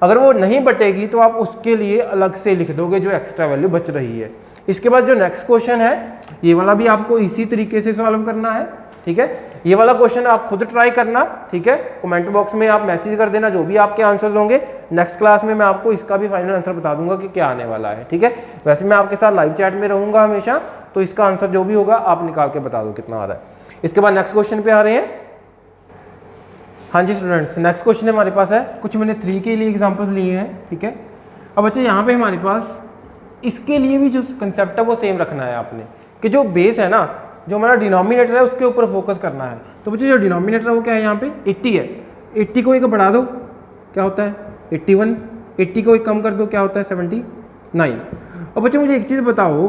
अगर वो नहीं बटेगी तो आप उसके लिए अलग से लिख दोगे जो एक्स्ट्रा वैल्यू बच रही है। इसके बाद जो नेक्स्ट क्वेश्चन है, ये वाला भी आपको इसी तरीके से सॉल्व करना है, ठीक है। ये वाला क्वेश्चन आप खुद ट्राई करना, ठीक है। कमेंट बॉक्स में आप मैसेज कर देना जो भी आपके आंसर्स होंगे। नेक्स्ट क्लास में मैं आपको इसका भी फाइनल आंसर बता दूंगा कि क्या आने वाला है, ठीक है। वैसे मैं आपके साथ लाइव चैट में रहूंगा हमेशा, तो इसका आंसर जो भी होगा आप निकाल के बता दो कितना आ रहा है। इसके बाद नेक्स्ट क्वेश्चन पे आ रहे हैं। हाँ जी स्टूडेंट्स, नेक्स्ट क्वेश्चन हमारे पास है, कुछ मैंने 3 के लिए एग्जाम्पल्स लिए हैं, ठीक है। अब बच्चे यहाँ पे हमारे पास इसके लिए भी जो कंसेप्ट है वो सेम रखना है आपने, कि जो बेस है ना, जो हमारा डिनोमिनेटर है उसके ऊपर फोकस करना है। तो बच्चे जो डिनोमिनेटर है वो क्या है, यहाँ पे 80 है। 80 को एक बढ़ा दो क्या होता है 81, 80 को एक कम कर दो क्या होता है 79। अब बच्चे मुझे एक चीज़ बताओ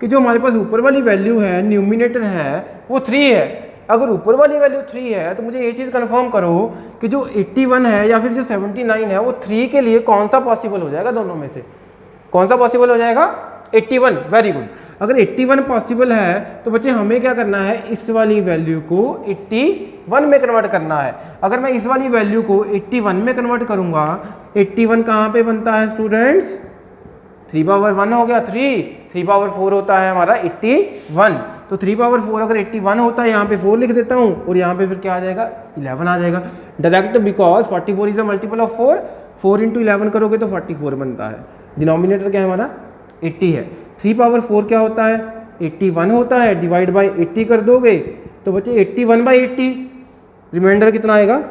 कि जो हमारे पास ऊपर वाली वैल्यू है, न्यूमिनेटर है, वो 3 है, अगर ऊपर वाली वैल्यू 3 है तो मुझे ये चीज़ कंफर्म करो कि जो 81 है या फिर जो 79 है वो 3 के लिए कौन सा पॉसिबल हो जाएगा, दोनों में से कौन सा पॉसिबल हो जाएगा? 81। Very good. अगर 81 पॉसिबल है तो बच्चे हमें क्या करना है, इस वाली वैल्यू को 81 में कन्वर्ट करना है। अगर मैं इस वाली वैल्यू को 81 में कन्वर्ट करूंगा, 81 कहाँ पे बनता है स्टूडेंट्स? 3 पावर 1 हो गया 3 पावर 4 होता है हमारा 81। तो 3 पावर 4 अगर 81 होता है, यहाँ पे 4 लिख देता हूँ और यहाँ पे फिर क्या आ जाएगा? 11 आ जाएगा direct, because 44 is a multiple of 4। 4 into 11 करोगे तो 44 बनता है। डिनोमिनेटर क्या है हमारा? 80 है। 3 पावर 4 क्या होता है? 81 होता है। डिवाइड बाई 80 कर दोगे तो बच्चे 81/80, रिमाइंडर कितना आएगा?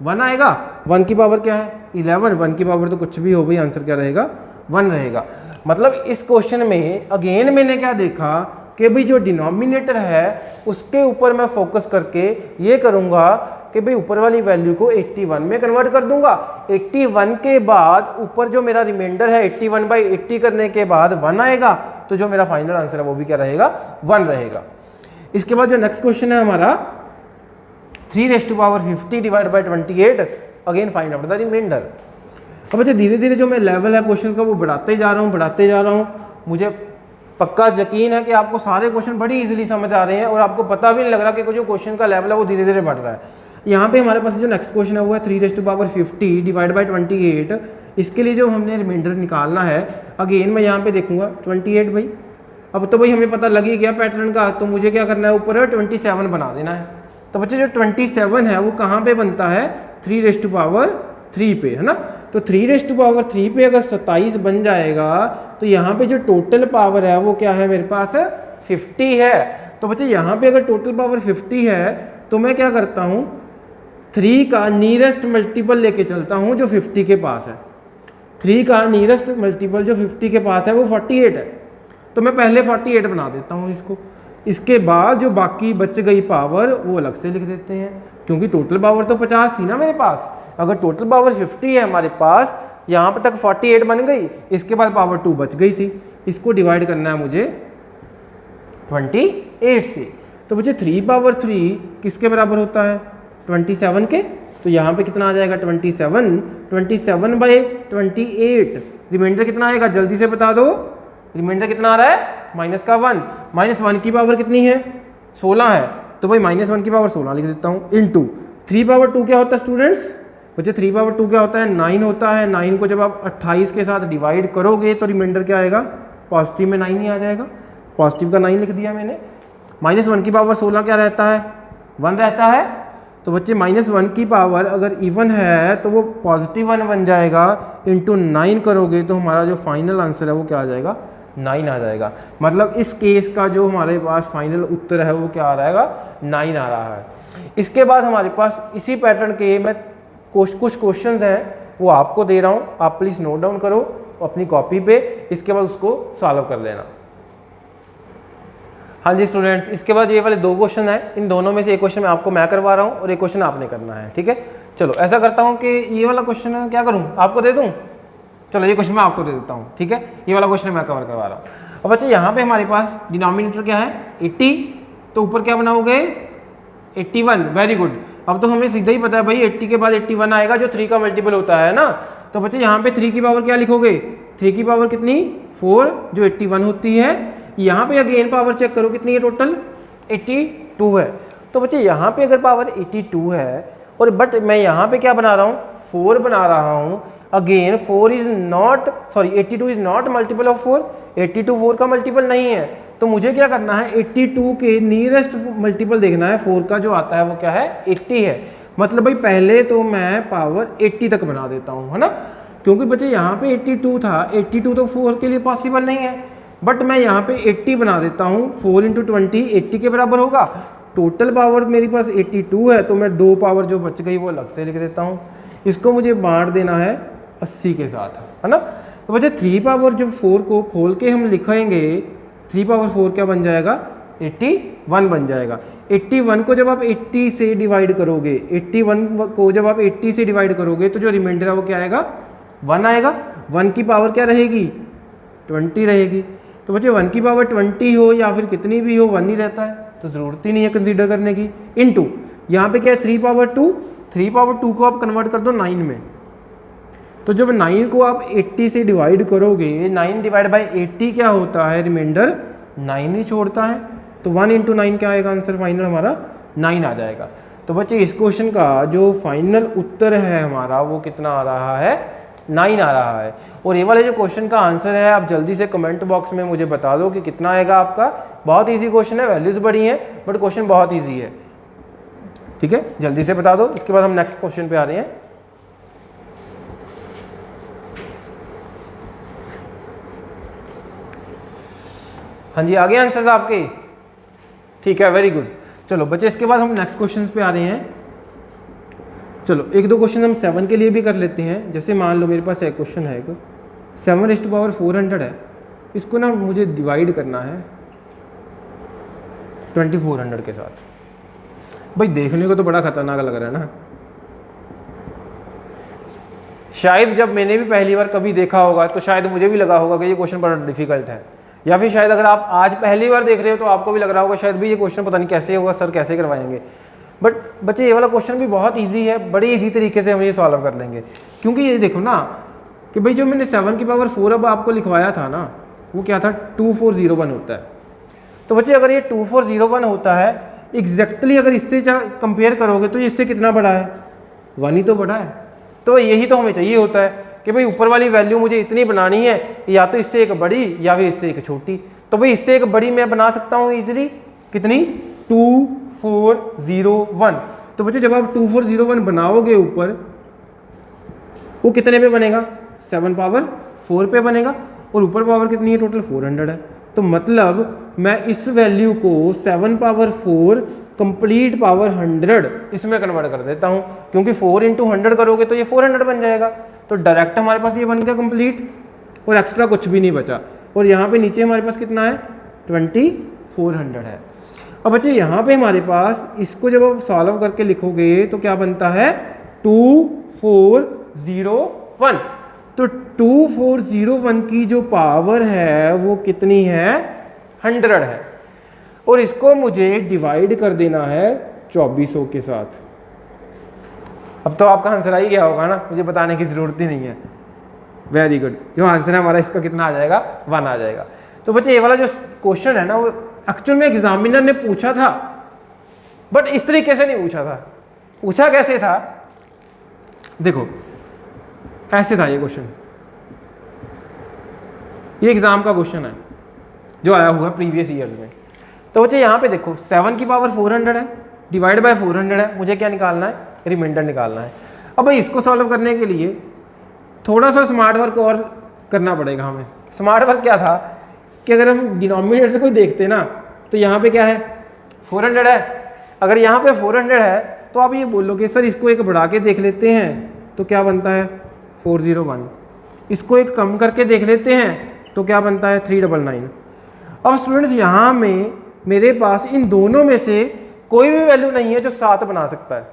1 आएगा। 1 की पावर क्या है? 11। 1 की पावर तो कुछ भी हो भाई, आंसर क्या रहेगा? 1 रहेगा। मतलब इस क्वेश्चन में अगेन मैंने क्या देखा कि भाई जो डिनोमिनेटर है उसके ऊपर मैं फोकस करके ये करूँगा कि भाई ऊपर वाली वैल्यू को 81 में कन्वर्ट कर दूंगा। 81 के बाद ऊपर जो मेरा रिमाइंडर है 81/80 करने के बाद 1 आएगा, तो जो मेरा फाइनल आंसर है वो भी क्या रहेगा? 1 रहेगा। इसके बाद जो नेक्स्ट क्वेश्चन है हमारा 3⁻50 divide by 28, again find out the remainder. अब बच्चे धीरे धीरे जो मैं लेवल है क्वेश्चन का वो बढ़ाते जा रहा हूँ। मुझे पक्का यकीन है कि आपको सारे क्वेश्चन बड़ी इजीली समझ आ रहे हैं और आपको पता भी नहीं लग रहा कि जो क्वेश्चन का लेवल है वो धीरे धीरे बढ़ रहा है। यहाँ पे हमारे पास जो नेक्स्ट क्वेश्चन है वो है 3⁻50 डिवाइड बाई 28। इसके लिए जो हमने रिमाइंडर निकालना है, अगेन मैं यहाँ पे देखूंगा 28 भाई। अब तो भाई हमें पता लग ही गया पैटर्न का, तो मुझे क्या करना है, ऊपर 27 बना देना है। तो बच्चे जो 27 है वो कहाँ पे बनता है? 3⁻3 पे, है ना। तो 3⁻3 पे अगर 27 बन जाएगा तो यहाँ पे जो टोटल पावर है वो क्या है मेरे पास? 50 है। तो बच्चे यहाँ पे अगर टोटल पावर 50 है तो मैं क्या करता हूँ, 3 का नियरेस्ट मल्टीपल लेके चलता हूँ जो 50 के पास है। 3 का नियरेस्ट मल्टीपल जो 50 के पास है वो 48 है। तो मैं पहले 48 बना देता हूँ इसको। इसके बाद जो बाकी बच गई पावर वो अलग से लिख देते हैं, क्योंकि टोटल पावर तो 50 थी ना मेरे पास। अगर टोटल पावर 50 है हमारे पास, यहाँ पर तक 48 बन गई, इसके बाद पावर 2 बच गई थी। इसको डिवाइड करना है मुझे 28 से। तो बच्चे 3/3 किसके बराबर होता है? 27 के। तो यहाँ पे कितना आ जाएगा? 27/28। रिमाइंडर कितना आएगा? जल्दी से बता दो, रिमाइंडर कितना आ रहा है? -1। -1 की पावर कितनी है? 16 है। तो भाई -1 की पावर 16 लिख देता हूँ, इंटू 3/2 क्या होता है स्टूडेंट्स? बच्चे 3/2 क्या होता है? 9 होता है। 9 को जब आप 28 के साथ डिवाइड करोगे तो रिमाइंडर क्या आएगा? पॉजिटिव में 9 ही आ जाएगा। पॉजिटिव का 9 लिख दिया मैंने। -1 की पावर 16 क्या रहता है? 1 रहता है। तो बच्चे -1 की पावर अगर इवन है तो वो +1 बन जाएगा, इंटू 9 करोगे तो हमारा जो फाइनल आंसर है वो क्या आ जाएगा? 9 आ जाएगा। मतलब इस केस का जो हमारे पास फाइनल उत्तर है वो क्या आ जाएगा? 9 आ रहा है। इसके बाद हमारे पास इसी पैटर्न के मैं कुछ क्वेश्चंस हैं वो आपको दे रहा हूँ, आप प्लीज़ नोट डाउन करो अपनी कॉपी पे, इसके बाद उसको सॉल्व कर लेना। हाँ जी स्टूडेंट्स, इसके बाद ये वाले 2 क्वेश्चन हैं, इन दोनों में से एक क्वेश्चन आपको मैं करवा रहा हूँ और एक क्वेश्चन आपने करना है, ठीक है। चलो ऐसा करता हूँ कि ये वाला क्वेश्चन क्या करूँ, आपको दे दूँ? चलो ये क्वेश्चन मैं आपको दे देता हूँ, ठीक है। ये वाला क्वेश्चन मैं कवर करवा रहा हूँ। अब बच्चे यहाँ पे हमारे पास डिनोमिनेटर क्या है? 80, तो ऊपर क्या बनाओगे? 81। Very good. अब तो हमें सीधा ही पता है भाई 80 के बाद 81 आएगा जो 3 का मल्टीपल होता है ना। तो बच्चे यहाँ पे 3 की पावर क्या लिखोगे? 3 की पावर कितनी? 4 जो 81 होती है। यहाँ पे अगेन पावर चेक करो कितनी है? टोटल 82 है। तो बच्चे यहाँ पे अगर पावर 82 है और बट मैं यहाँ पे क्या बना रहा हूँ? 4 बना रहा हूँ। Again 82 is not multiple of 4। 82 4 का मल्टीपल नहीं है। तो मुझे क्या करना है? 82 के नियरेस्ट मल्टीपल देखना है। 4 का जो आता है वो क्या है? 80 है। मतलब भाई पहले तो मैं पावर 80 तक बना देता हूँ, है ना, क्योंकि बच्चे यहाँ पे 82 था। 82 तो 4 के लिए पॉसिबल नहीं है, बट मैं यहाँ पे 80 बना देता हूँ। 4 × 20 80 के बराबर होगा। टोटल पावर मेरे पास 82 है, तो मैं 2 पावर जो बच गई वो अलग से लिख देता हूँ। इसको मुझे बांट देना है 80 के साथ, है ना। तो बच्चे 3 पावर जो 4 को खोल के हम लिखेंगे, 3 पावर 4 क्या बन जाएगा? 81 बन जाएगा। 81 को जब आप 80 से डिवाइड करोगे, 81 को जब आप 80 से डिवाइड करोगे तो जो रिमाइंडर है वो क्या आएगा? 1 आएगा। 1 की पावर क्या रहेगी? 20 रहेगी। तो बच्चे 1 की पावर 20 हो या फिर कितनी भी हो 1 ही रहता है। तो ज़रूरत ही नहीं है कंसीडर करने की। इनटू यहाँ पे क्या है 3 पावर 2, 3 पावर 2 को आप कन्वर्ट कर दो 9 में, तो जब 9 को आप 80 से डिवाइड करोगे, 9 डिवाइड बाई 80 क्या होता है, रिमाइंडर 9 ही छोड़ता है। तो 1 इंटू 9 क्या आएगा आंसर फाइनल हमारा 9 आ जाएगा। तो बच्चे इस क्वेश्चन का जो फाइनल उत्तर है हमारा वो कितना आ रहा है, 9 आ रहा है। और ये वाले जो क्वेश्चन का आंसर है आप जल्दी से कमेंट बॉक्स में मुझे बता दो कि कितना आएगा आपका। बहुत इजी क्वेश्चन है, वैल्यूज़ बड़ी हैं बट क्वेश्चन बहुत इजी है। ठीक है, जल्दी से बता दो। इसके बाद हम नेक्स्ट क्वेश्चन पे आ रहे हैं। हाँ जी, आगे आंसर्स आपके, ठीक है, वेरी गुड। चलो बच्चे इसके बाद हम नेक्स्ट क्वेश्चन पे आ रहे हैं। चलो एक दो क्वेश्चन हम 7 के लिए भी कर लेते हैं। जैसे मान लो मेरे पास एक क्वेश्चन है, 7⁴ है, इसको ना मुझे डिवाइड करना है 2400 के साथ। भाई देखने को तो बड़ा खतरनाक लग रहा है ना। शायद जब मैंने भी पहली बार कभी देखा होगा तो शायद मुझे भी लगा होगा कि ये क्वेश्चन बड़ा डिफिकल्ट है, या फिर शायद अगर आप आज पहली बार देख रहे हो तो आपको भी लग रहा होगा शायद भी ये क्वेश्चन पता नहीं कैसे होगा, सर कैसे करवाएंगे। बट बच्चे ये वाला क्वेश्चन भी बहुत इजी है, बड़ी इजी तरीके से हम ये सॉल्व कर लेंगे। क्योंकि ये देखो ना कि भाई जो मैंने 7⁴ अब आपको लिखवाया था ना, वो क्या था 2401 होता है। तो बच्चे अगर ये 2401 होता है एग्जैक्टली अगर इससे कंपेयर करोगे तो इससे कितना बड़ा है, 1 ही तो बड़ा है। तो यही तो हमें चाहिए होता है कि भाई ऊपर वाली वैल्यू मुझे इतनी बनानी है, या तो इससे एक बड़ी या फिर इससे एक छोटी। तो भाई इससे एक बड़ी मैं बना सकता हूँ इजीली, कितनी 2401। तो बच्चे जब आप 2401 बनाओगे ऊपर, वो कितने पे बनेगा, 7⁴ पे बनेगा, और ऊपर पावर कितनी है टोटल 400 है। तो मतलब मैं इस वैल्यू को 7⁴ कंप्लीट पावर 100 इसमें कन्वर्ट कर देता हूँ, क्योंकि 4 इंटू 100 करोगे तो ये 400 बन जाएगा। तो डायरेक्ट हमारे पास ये बन गया कंप्लीट, और एक्स्ट्रा कुछ भी नहीं बचा। और यहाँ पे नीचे हमारे पास कितना है 2400 है। अब बच्चे यहाँ पे हमारे पास इसको जब आप सॉल्व करके लिखोगे तो क्या बनता है 2401। तो 2401 की जो पावर है वो कितनी है 100 है, और इसको मुझे डिवाइड कर देना है 2400 के साथ। अब तो आपका आंसर आ ही गया होगा ना, मुझे बताने की ज़रूरत ही नहीं है। वेरी गुड, जो आंसर है हमारा इसका कितना आ जाएगा 1 आ जाएगा। तो बच्चे ये वाला जो क्वेश्चन है ना वो एक्चुअल में एग्जामिनर ने पूछा था, बट इस तरीके से नहीं पूछा था। पूछा कैसे था, देखो ऐसे था ये क्वेश्चन। ये एग्जाम का क्वेश्चन है जो आया हुआ प्रीवियस ईयर्स में। तो बच्चे यहाँ पे देखो 7⁴ है, डिवाइड बाय 400 है, मुझे क्या निकालना है, रिमाइंडर निकालना है। अब भाई इसको सॉल्व करने के लिए थोड़ा सा स्मार्ट वर्क और करना पड़ेगा हमें। स्मार्ट वर्क क्या था कि अगर हम डिनोमिनेटर को देखते ना तो यहाँ पे क्या है 400 है। अगर यहाँ पे 400 है तो आप ये बोलोगे सर इसको एक बढ़ा के देख लेते हैं तो क्या बनता है 401, इसको एक कम करके देख लेते हैं तो क्या बनता है 399। अब स्टूडेंट्स यहाँ में मेरे पास इन दोनों में से कोई भी वैल्यू नहीं है जो 7 बना सकता है।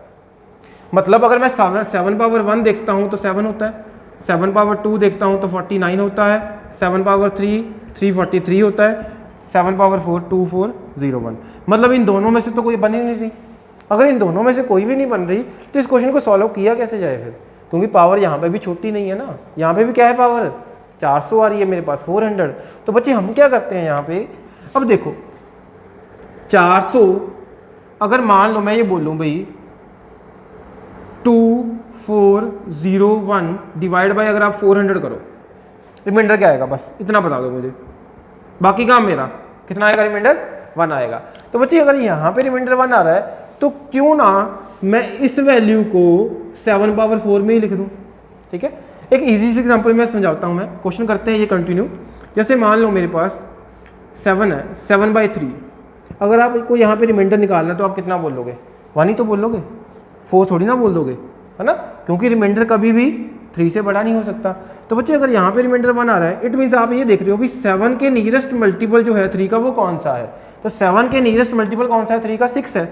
मतलब अगर मैं 7⁴ देखता हूँ तो 7 होता है, 7⁴ देखता हूँ तो 49 होता है, 7⁴ 343 होता है, 7⁴ 2401। मतलब इन दोनों में से तो कोई बन ही नहीं रही। अगर इन दोनों में से कोई भी नहीं बन रही तो इस क्वेश्चन को सॉल्व किया कैसे जाए फिर, क्योंकि पावर यहाँ पे भी छोटी नहीं है ना, यहाँ पे भी क्या है पावर 400 आ रही है मेरे पास 400। तो बच्चे हम क्या करते हैं यहाँ पे, अब देखो 400 अगर मान लो मैं ये बोलूँ भाई 2401 डिवाइड बाय अगर आप 400 करो, रिमाइंडर क्या आएगा, बस इतना बता दो मुझे, बाकी काम मेरा कितना आएगा, रिमाइंडर 1 आएगा। तो बच्चे अगर यहाँ पे रिमाइंडर 1 आ रहा है तो क्यों ना मैं इस वैल्यू को 7⁴ में ही लिख दूँ। ठीक है, एक इजी सी एग्जांपल मैं समझाता हूँ, मैं क्वेश्चन करते हैं ये कंटिन्यू। जैसे मान लो मेरे पास 7 है, 7/3 अगर आपको यहाँ पे रिमाइंडर निकालना है तो आप कितना बोल लोगे, 1 ही तो बोल लोगे, 4 थोड़ी ना बोल दोगे, है ना, क्योंकि रिमाइंडर कभी भी 3 से बड़ा नहीं हो सकता। तो बच्चे अगर यहाँ पे रिमाइंडर 1 आ रहा है इट मीन्स आप ये देख रहे हो कि 7 के नियरेस्ट मल्टीपल जो है 3 का वो कौन सा है, तो 7 के नियरेस्ट मल्टीपल कौन सा है 3 का 6 है,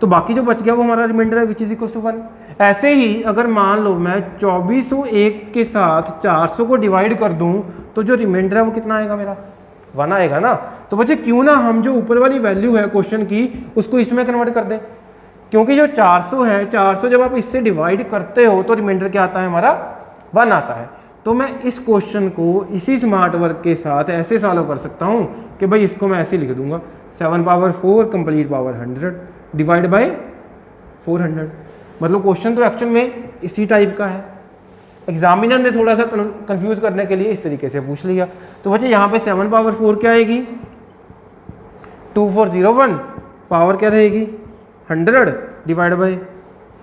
तो बाकी जो बच गया वो हमारा रिमाइंडर है विच इज इक्वल टू 1। ऐसे ही अगर मान लो मैं 2401 के साथ 400 को डिवाइड कर दूं तो जो रिमाइंडर है वो कितना आएगा मेरा 1 आएगा ना। तो बच्चे क्यों ना हम जो ऊपर वाली वैल्यू है क्वेश्चन की उसको इसमें कन्वर्ट कर दें, क्योंकि जो 400 है 400 जब आप इससे डिवाइड करते हो तो रिमाइंडर क्या आता है हमारा 1 आता है। तो मैं इस क्वेश्चन को इसी स्मार्ट वर्क के साथ ऐसे सॉल्व कर सकता हूँ कि भाई इसको मैं ऐसे लिख दूंगा 7 power 4 complete power 100 divide by 400। मतलब क्वेश्चन तो एक्चुअल में इसी टाइप का है, एग्जामिनर ने थोड़ा सा कंफ्यूज करने के लिए इस तरीके से पूछ लिया। तो बच्चे यहाँ पे 7 पावर 4 क्या आएगी 2401, पावर क्या रहेगी 100 डिवाइड बाय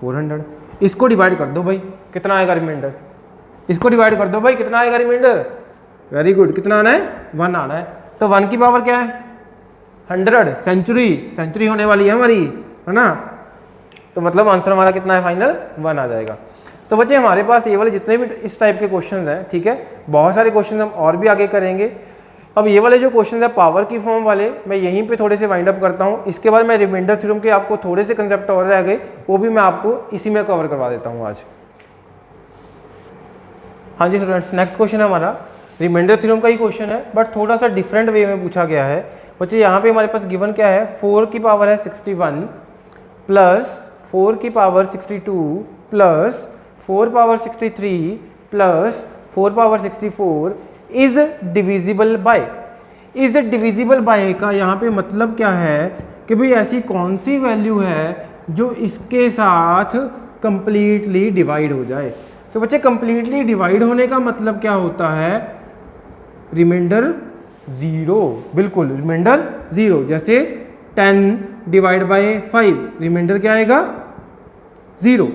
400। इसको डिवाइड कर दो भाई कितना आएगा रिमाइंडर, इसको डिवाइड कर दो भाई कितना आएगा रिमाइंडर, वेरी गुड, कितना आना है 1 आना है। तो 1 की पावर क्या है 100, सेंचुरी होने वाली है हमारी, है ना। तो मतलब आंसर हमारा कितना है फाइनल 1 आ जाएगा। तो बच्चे हमारे पास ये वाले जितने भी इस टाइप के क्वेश्चंस हैं, ठीक है, बहुत सारे क्वेश्चंस हम और भी आगे करेंगे। अब ये वाले जो क्वेश्चंस है पावर की फॉर्म वाले मैं यहीं पे थोड़े से वाइंड अप करता हूँ। इसके बाद मैं रिमाइंडर थ्योरम के आपको थोड़े से कंसेप्ट और रह गए, वो भी मैं आपको इसी में कवर करवा देता हूँ आज। हाँ जी स्टूडेंट्स, नेक्स्ट क्वेश्चन है हमारा रिमाइंडर थ्योरम का ही क्वेश्चन है, बट थोड़ा सा डिफरेंट वे में पूछा गया है। बच्चे यहाँ पे हमारे पास गिवन क्या है 4 की पावर है 61 प्लस 4 की power 62 plus 4 power 63 plus 4 power 64 is divisible by. Is divisible by का यहाँ पे मतलब क्या है कि भाई ऐसी कौन सी वैल्यू है जो इसके साथ कंप्लीटली डिवाइड हो जाए। तो बच्चे कंप्लीटली डिवाइड होने का मतलब क्या होता है रिमाइंडर 0, बिल्कुल रिमाइंडर 0। जैसे 10 डिवाइड बाय 5 रिमाइंडर क्या आएगा 0,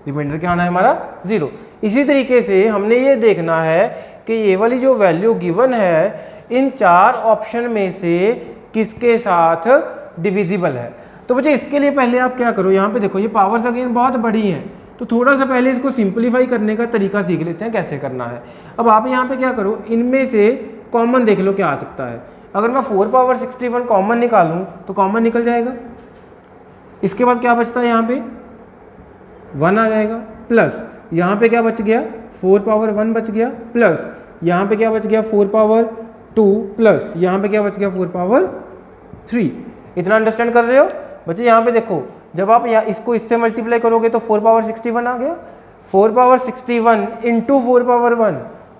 रिमाइंडर क्या आना है हमारा 0। इसी तरीके से हमने ये देखना है कि ये वाली जो वैल्यू गिवन है इन 4 ऑप्शन में से किसके साथ डिविजिबल है। तो बच्चे इसके लिए पहले आप क्या करो, यहाँ पे देखो ये पावर्स अगेन बहुत बड़ी हैं, तो थोड़ा सा पहले इसको सिंप्लीफाई करने का तरीका सीख लेते हैं कैसे करना है। अब आप यहाँ पे क्या करो, इनमें से कॉमन देख लो क्या आ सकता है। अगर मैं 4 पावर 61 कॉमन निकालूं तो कॉमन निकल जाएगा। इसके बाद क्या बचता है यहाँ पे 1 आ जाएगा, प्लस यहाँ पे क्या बच गया 4 पावर 1 बच गया, प्लस यहाँ पे क्या बच गया 4 पावर 2, प्लस यहाँ पे क्या बच गया 4 पावर 3। इतना अंडरस्टैंड कर रहे हो बच्चे। यहाँ पे देखो जब आप यहाँ इसको इससे मल्टीप्लाई करोगे तो 4 पावर 61 आ गया, 4 पावर 61 इंटू 4 पावर 1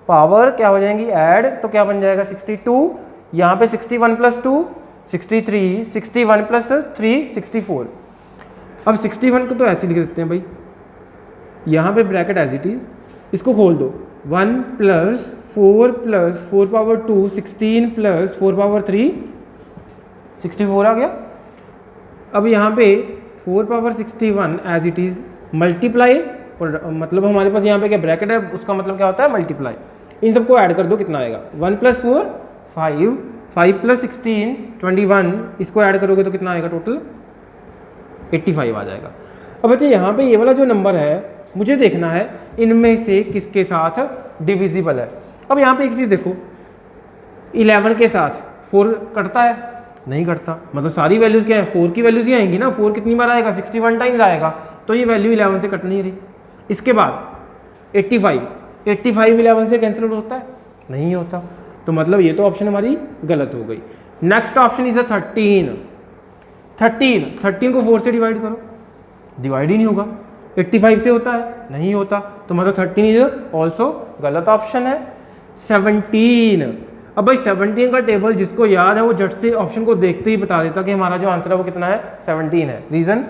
पावर क्या हो जाएंगी ऐड, तो क्या बन जाएगा 62, यहाँ पे 61 प्लस 2 63, 61 प्लस 3 64। अब 61 को तो ऐसे लिख देते हैं भाई, यहाँ पे ब्रैकेट एज इट इज, इसको खोल दो 1 plus 4 plus 4 power 2 16 plus 4 power 3 64 आ गया। अब यहाँ पे 4 power 61 as it is multiply, मतलब हमारे पास यहाँ पे क्या ब्रैकेट है उसका मतलब क्या होता है मल्टीप्लाई। इन सबको ऐड कर दो कितना आएगा 1 प्लस 4 5, 5 प्लस 16 21, इसको ऐड करोगे तो कितना आएगा टोटल 85 आ जाएगा। अब बच्चे यहाँ पे ये वाला जो नंबर है मुझे देखना है इनमें से किसके साथ डिविजिबल है। अब यहाँ पे एक चीज़ देखो 11 के साथ 4 कटता है, नहीं कटता, मतलब सारी वैल्यूज़ क्या है 4 की वैल्यूज़ ही आएंगी ना। 4 कितनी बार आएगा 61 टाइम्स आएगा, तो ये वैल्यू 11 से कट नहीं रही। इसके बाद 85 11 से कैंसिल होता है, नहीं होता, तो मतलब ये तो ऑप्शन हमारी गलत हो गई। नेक्स्ट ऑप्शन इज 13 को 4 से डिवाइड करो, डिवाइड ही नहीं होगा। 85 से होता है, नहीं होता, तो मतलब 13 इज ऑल्सो गलत ऑप्शन है। 17, अब भाई 17 का टेबल जिसको याद है वो झट से ऑप्शन को देखते ही बता देता कि हमारा जो आंसर है वो कितना है 17 है। रीज़न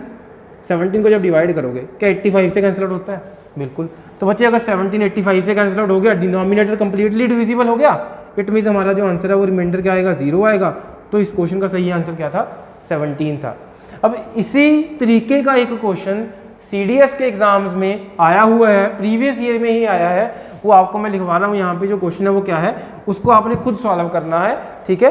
17 को जब डिवाइड करोगे क्या 85 से कैंसिल आउट होता है, बिल्कुल। तो बच्चे अगर 17 85 से कैंसिल आउट हो गया, डिनोमिनेटर कंप्लीटली डिविजिबल हो गया, इट मीन्स हमारा जो आंसर है वो रिमाइंडर क्या आएगा 0 आएगा। तो इस क्वेश्चन का सही आंसर क्या था 17 था। अब इसी तरीके का एक क्वेश्चन CDS के एग्जाम्स में आया हुआ है, प्रीवियस ईयर में ही आया है, वो आपको मैं लिखवा रहा हूँ यहाँ पे। जो क्वेश्चन है वो क्या है उसको आपने खुद सॉल्व करना है, ठीक है।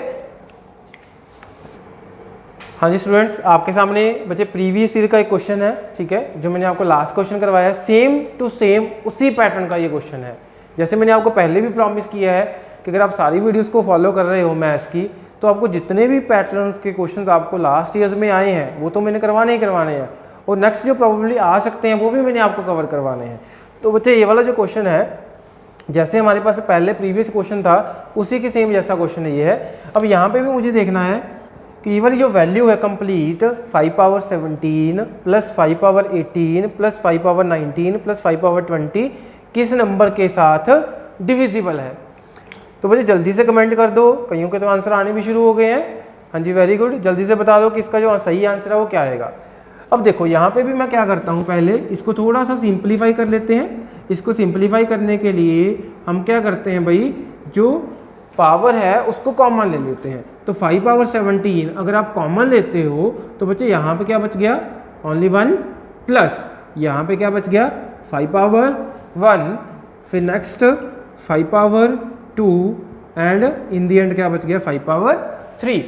हाँ जी स्टूडेंट्स, आपके सामने बच्चे प्रीवियस ईयर का एक क्वेश्चन है, ठीक है, जो मैंने आपको लास्ट क्वेश्चन करवाया है, सेम टू सेम उसी पैटर्न का ये क्वेश्चन है। जैसे मैंने आपको पहले भी प्रॉमिस किया है कि अगर आप सारी वीडियोस को फॉलो कर रहे हो मैथ्स की, तो आपको जितने भी पैटर्न्स के क्वेश्चंस आपको लास्ट ईयर्स में आए हैं वो तो मैंने करवाने ही करवाने हैं, और नेक्स्ट जो प्रॉब्लली आ सकते हैं वो भी मैंने आपको कवर करवाने हैं। तो बच्चे ये वाला जो क्वेश्चन है जैसे हमारे पास पहले प्रीवियस क्वेश्चन था उसी के सेम जैसा क्वेश्चन ये है। अब यहाँ पे भी मुझे देखना है कि ये वाली जो वैल्यू है complete 5 power 17 plus 5 power 18 plus 5 power 19 plus 5 power 20 किस नंबर के साथ डिविजिबल है। तो बच्चे जल्दी से कमेंट कर दो, कईयों के तो आंसर आने भी शुरू हो गए हैं। हाँ जी वेरी गुड, जल्दी से बता दो कि इसका जो सही आंसर है वो क्या आएगा। अब देखो यहाँ पे भी मैं क्या करता हूँ, पहले इसको थोड़ा सा सिंप्लीफाई कर लेते हैं। इसको सिंप्लीफाई करने के लिए हम क्या करते हैं भाई, जो पावर है उसको कॉमन ले लेते हैं। तो 5 पावर 17 अगर आप कॉमन लेते हो तो बच्चे यहाँ पे क्या बच गया, ओनली 1 प्लस यहाँ पे क्या बच गया 5 पावर 1, फिर next 5 power 2 and in the and क्या बच गया 5 पावर 3।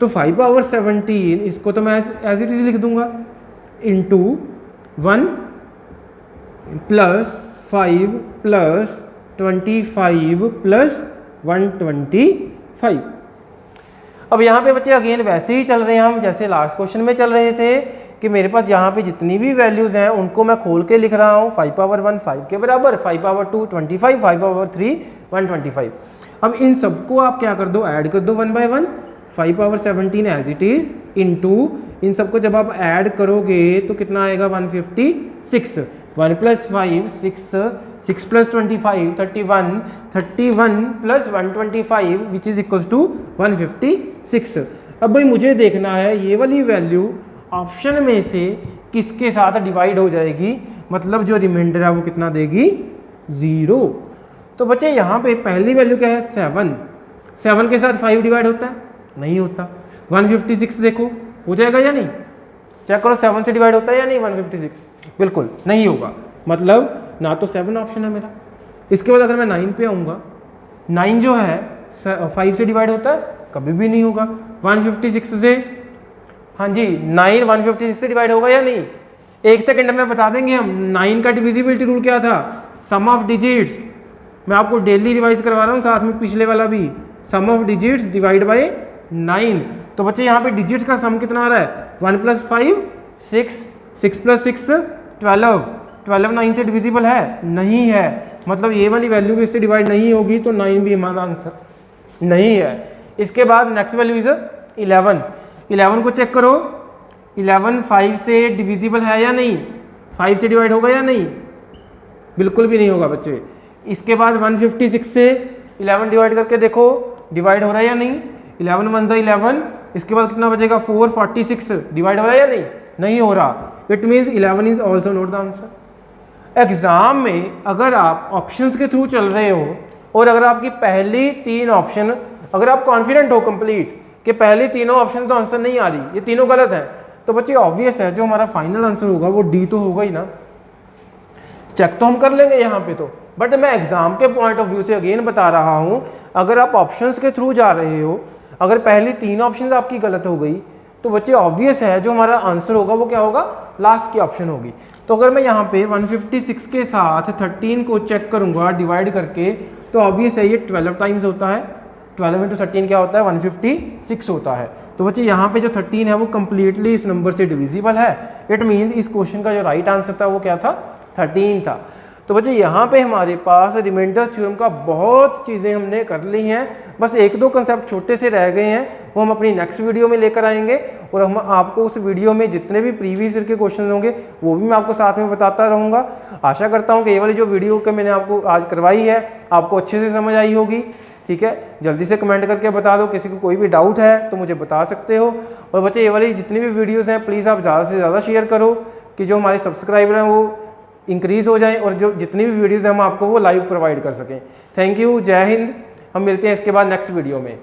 तो 5 पावर 17 इसको तो मैं एज इट इज लिख दूंगा इंटू 1 प्लस 5 प्लस 25 प्लस 125। अब यहाँ पे बच्चे अगेन वैसे ही चल रहे हैं हम जैसे लास्ट क्वेश्चन में चल रहे थे कि मेरे पास यहाँ पे जितनी भी वैल्यूज़ हैं उनको मैं खोल के लिख रहा हूँ। 5 पावर 1 5 के बराबर, 5 पावर 2 25, 5 पावर 3 125। अब इन सबको आप क्या कर दो, ऐड कर दो 1 by 1। 5 power 17 as it is into इन सबको जब आप ऐड करोगे तो कितना आएगा 156। 1 plus 5 6, 6 plus 25 31, 31 plus 125 which is equals to 156। अब भाई मुझे देखना है ये वाली वैल्यू ऑप्शन में से किसके साथ डिवाइड हो जाएगी, मतलब जो रिमाइंडर है वो कितना देगी 0। तो बच्चे यहाँ पे पहली वैल्यू क्या है 7, 7 के साथ 5 डिवाइड होता है, नहीं होता। 156 देखो हो जाएगा या नहीं, चेक करो 7 से डिवाइड होता है या नहीं 156, बिल्कुल नहीं होगा, मतलब ना तो 7 ऑप्शन है मेरा। इसके बाद अगर मैं 9 पे आऊँगा, 9 जो है 5 से डिवाइड होता है, कभी भी नहीं होगा। 156 से, हाँ जी 9 156 से डिवाइड होगा या नहीं, एक सेकंड में बता देंगे हम। 9 का डिविजिबिलिटी रूल क्या था, सम ऑफ डिजिट्स। मैं आपको डेली रिवाइज करवा रहा हूँ, साथ में पिछले वाला भी, सम ऑफ डिजिट्स डिवाइड बाय 9। तो बच्चे यहाँ पे डिजिट्स का सम कितना आ रहा है 1 प्लस 5 6, 6 प्लस 6 12, 12 9 से डिविजिबल है नहीं है, मतलब ये वाली वैल्यू भी इससे डिवाइड नहीं होगी, तो 9 भी हमारा आंसर नहीं है। इसके बाद नेक्स्ट वैल्यू इज 11। 11 को चेक करो, 11 5 से डिविजिबल है या नहीं, 5 से डिवाइड होगा या नहीं, बिल्कुल भी नहीं होगा बच्चे। इसके बाद 156 से 11 डिवाइड करके देखो डिवाइड हो रहा है या नहीं, 11 1 जा 11, इसके बाद कितना बचेगा 446 डिवाइड हो रहा है या नहीं, नहीं हो रहा। It means 11 is also not the answer. Exam में अगर आप ऑप्शंस के थ्रू चल रहे हो और अगर आपकी पहली 3 ऑप्शन, अगर आप कॉन्फिडेंट हो कंप्लीट कि पहली तीनों ऑप्शन तो आंसर नहीं आ रही, ये तीनों गलत है, तो बच्चे ऑब्वियस है जो हमारा फाइनल आंसर होगा वो डी तो होगा ही ना। चेक तो हम कर लेंगे यहाँ पे तो, बट मैं एग्जाम के पॉइंट ऑफ व्यू से अगेन बता रहा हूँ, अगर आप ऑप्शंस के थ्रू जा रहे हो, अगर पहली 3 ऑप्शन आपकी गलत हो गई तो बच्चे ऑब्वियस है जो हमारा आंसर होगा वो क्या होगा, लास्ट की ऑप्शन होगी। तो अगर मैं यहाँ पे 156 के साथ 13 को चेक करूँगा डिवाइड करके, तो ऑब्वियस है ये 12 टाइम्स होता है, 12 इंटू 13 क्या होता है 156 होता है। तो बच्चे यहाँ पे जो 13 है वो कम्प्लीटली इस नंबर से डिविजिबल है। इट मीन्स इस क्वेश्चन का जो राइट आंसर था वो क्या था 13 था। तो बच्चे यहाँ पे हमारे पास रिमाइंडर थ्योरम का बहुत चीज़ें हमने कर ली हैं, बस 1-2 कंसेप्ट छोटे से रह गए हैं, वो हम अपनी नेक्स्ट वीडियो में लेकर आएंगे और हम आपको उस वीडियो में जितने भी प्रीवियस ईयर के क्वेश्चन होंगे वो भी मैं आपको साथ में बताता रहूँगा। आशा करता हूँ कि ये वाली जो वीडियो के मैंने आपको आज करवाई है आपको अच्छे से समझ आई होगी। ठीक है, जल्दी से कमेंट करके बता दो, किसी को कोई भी डाउट है तो मुझे बता सकते हो। और बच्चे ये वाली जितनी भी वीडियोज़ हैं प्लीज़ आप ज़्यादा से ज़्यादा शेयर करो कि जो हमारे सब्सक्राइबर हैं वो इंक्रीज़ हो जाएं और जो जितनी भी वीडियोज़ हैं हम आपको वो लाइव प्रोवाइड कर सकें। थैंक यू, जय हिंद। हम मिलते हैं इसके बाद नेक्स्ट वीडियो में।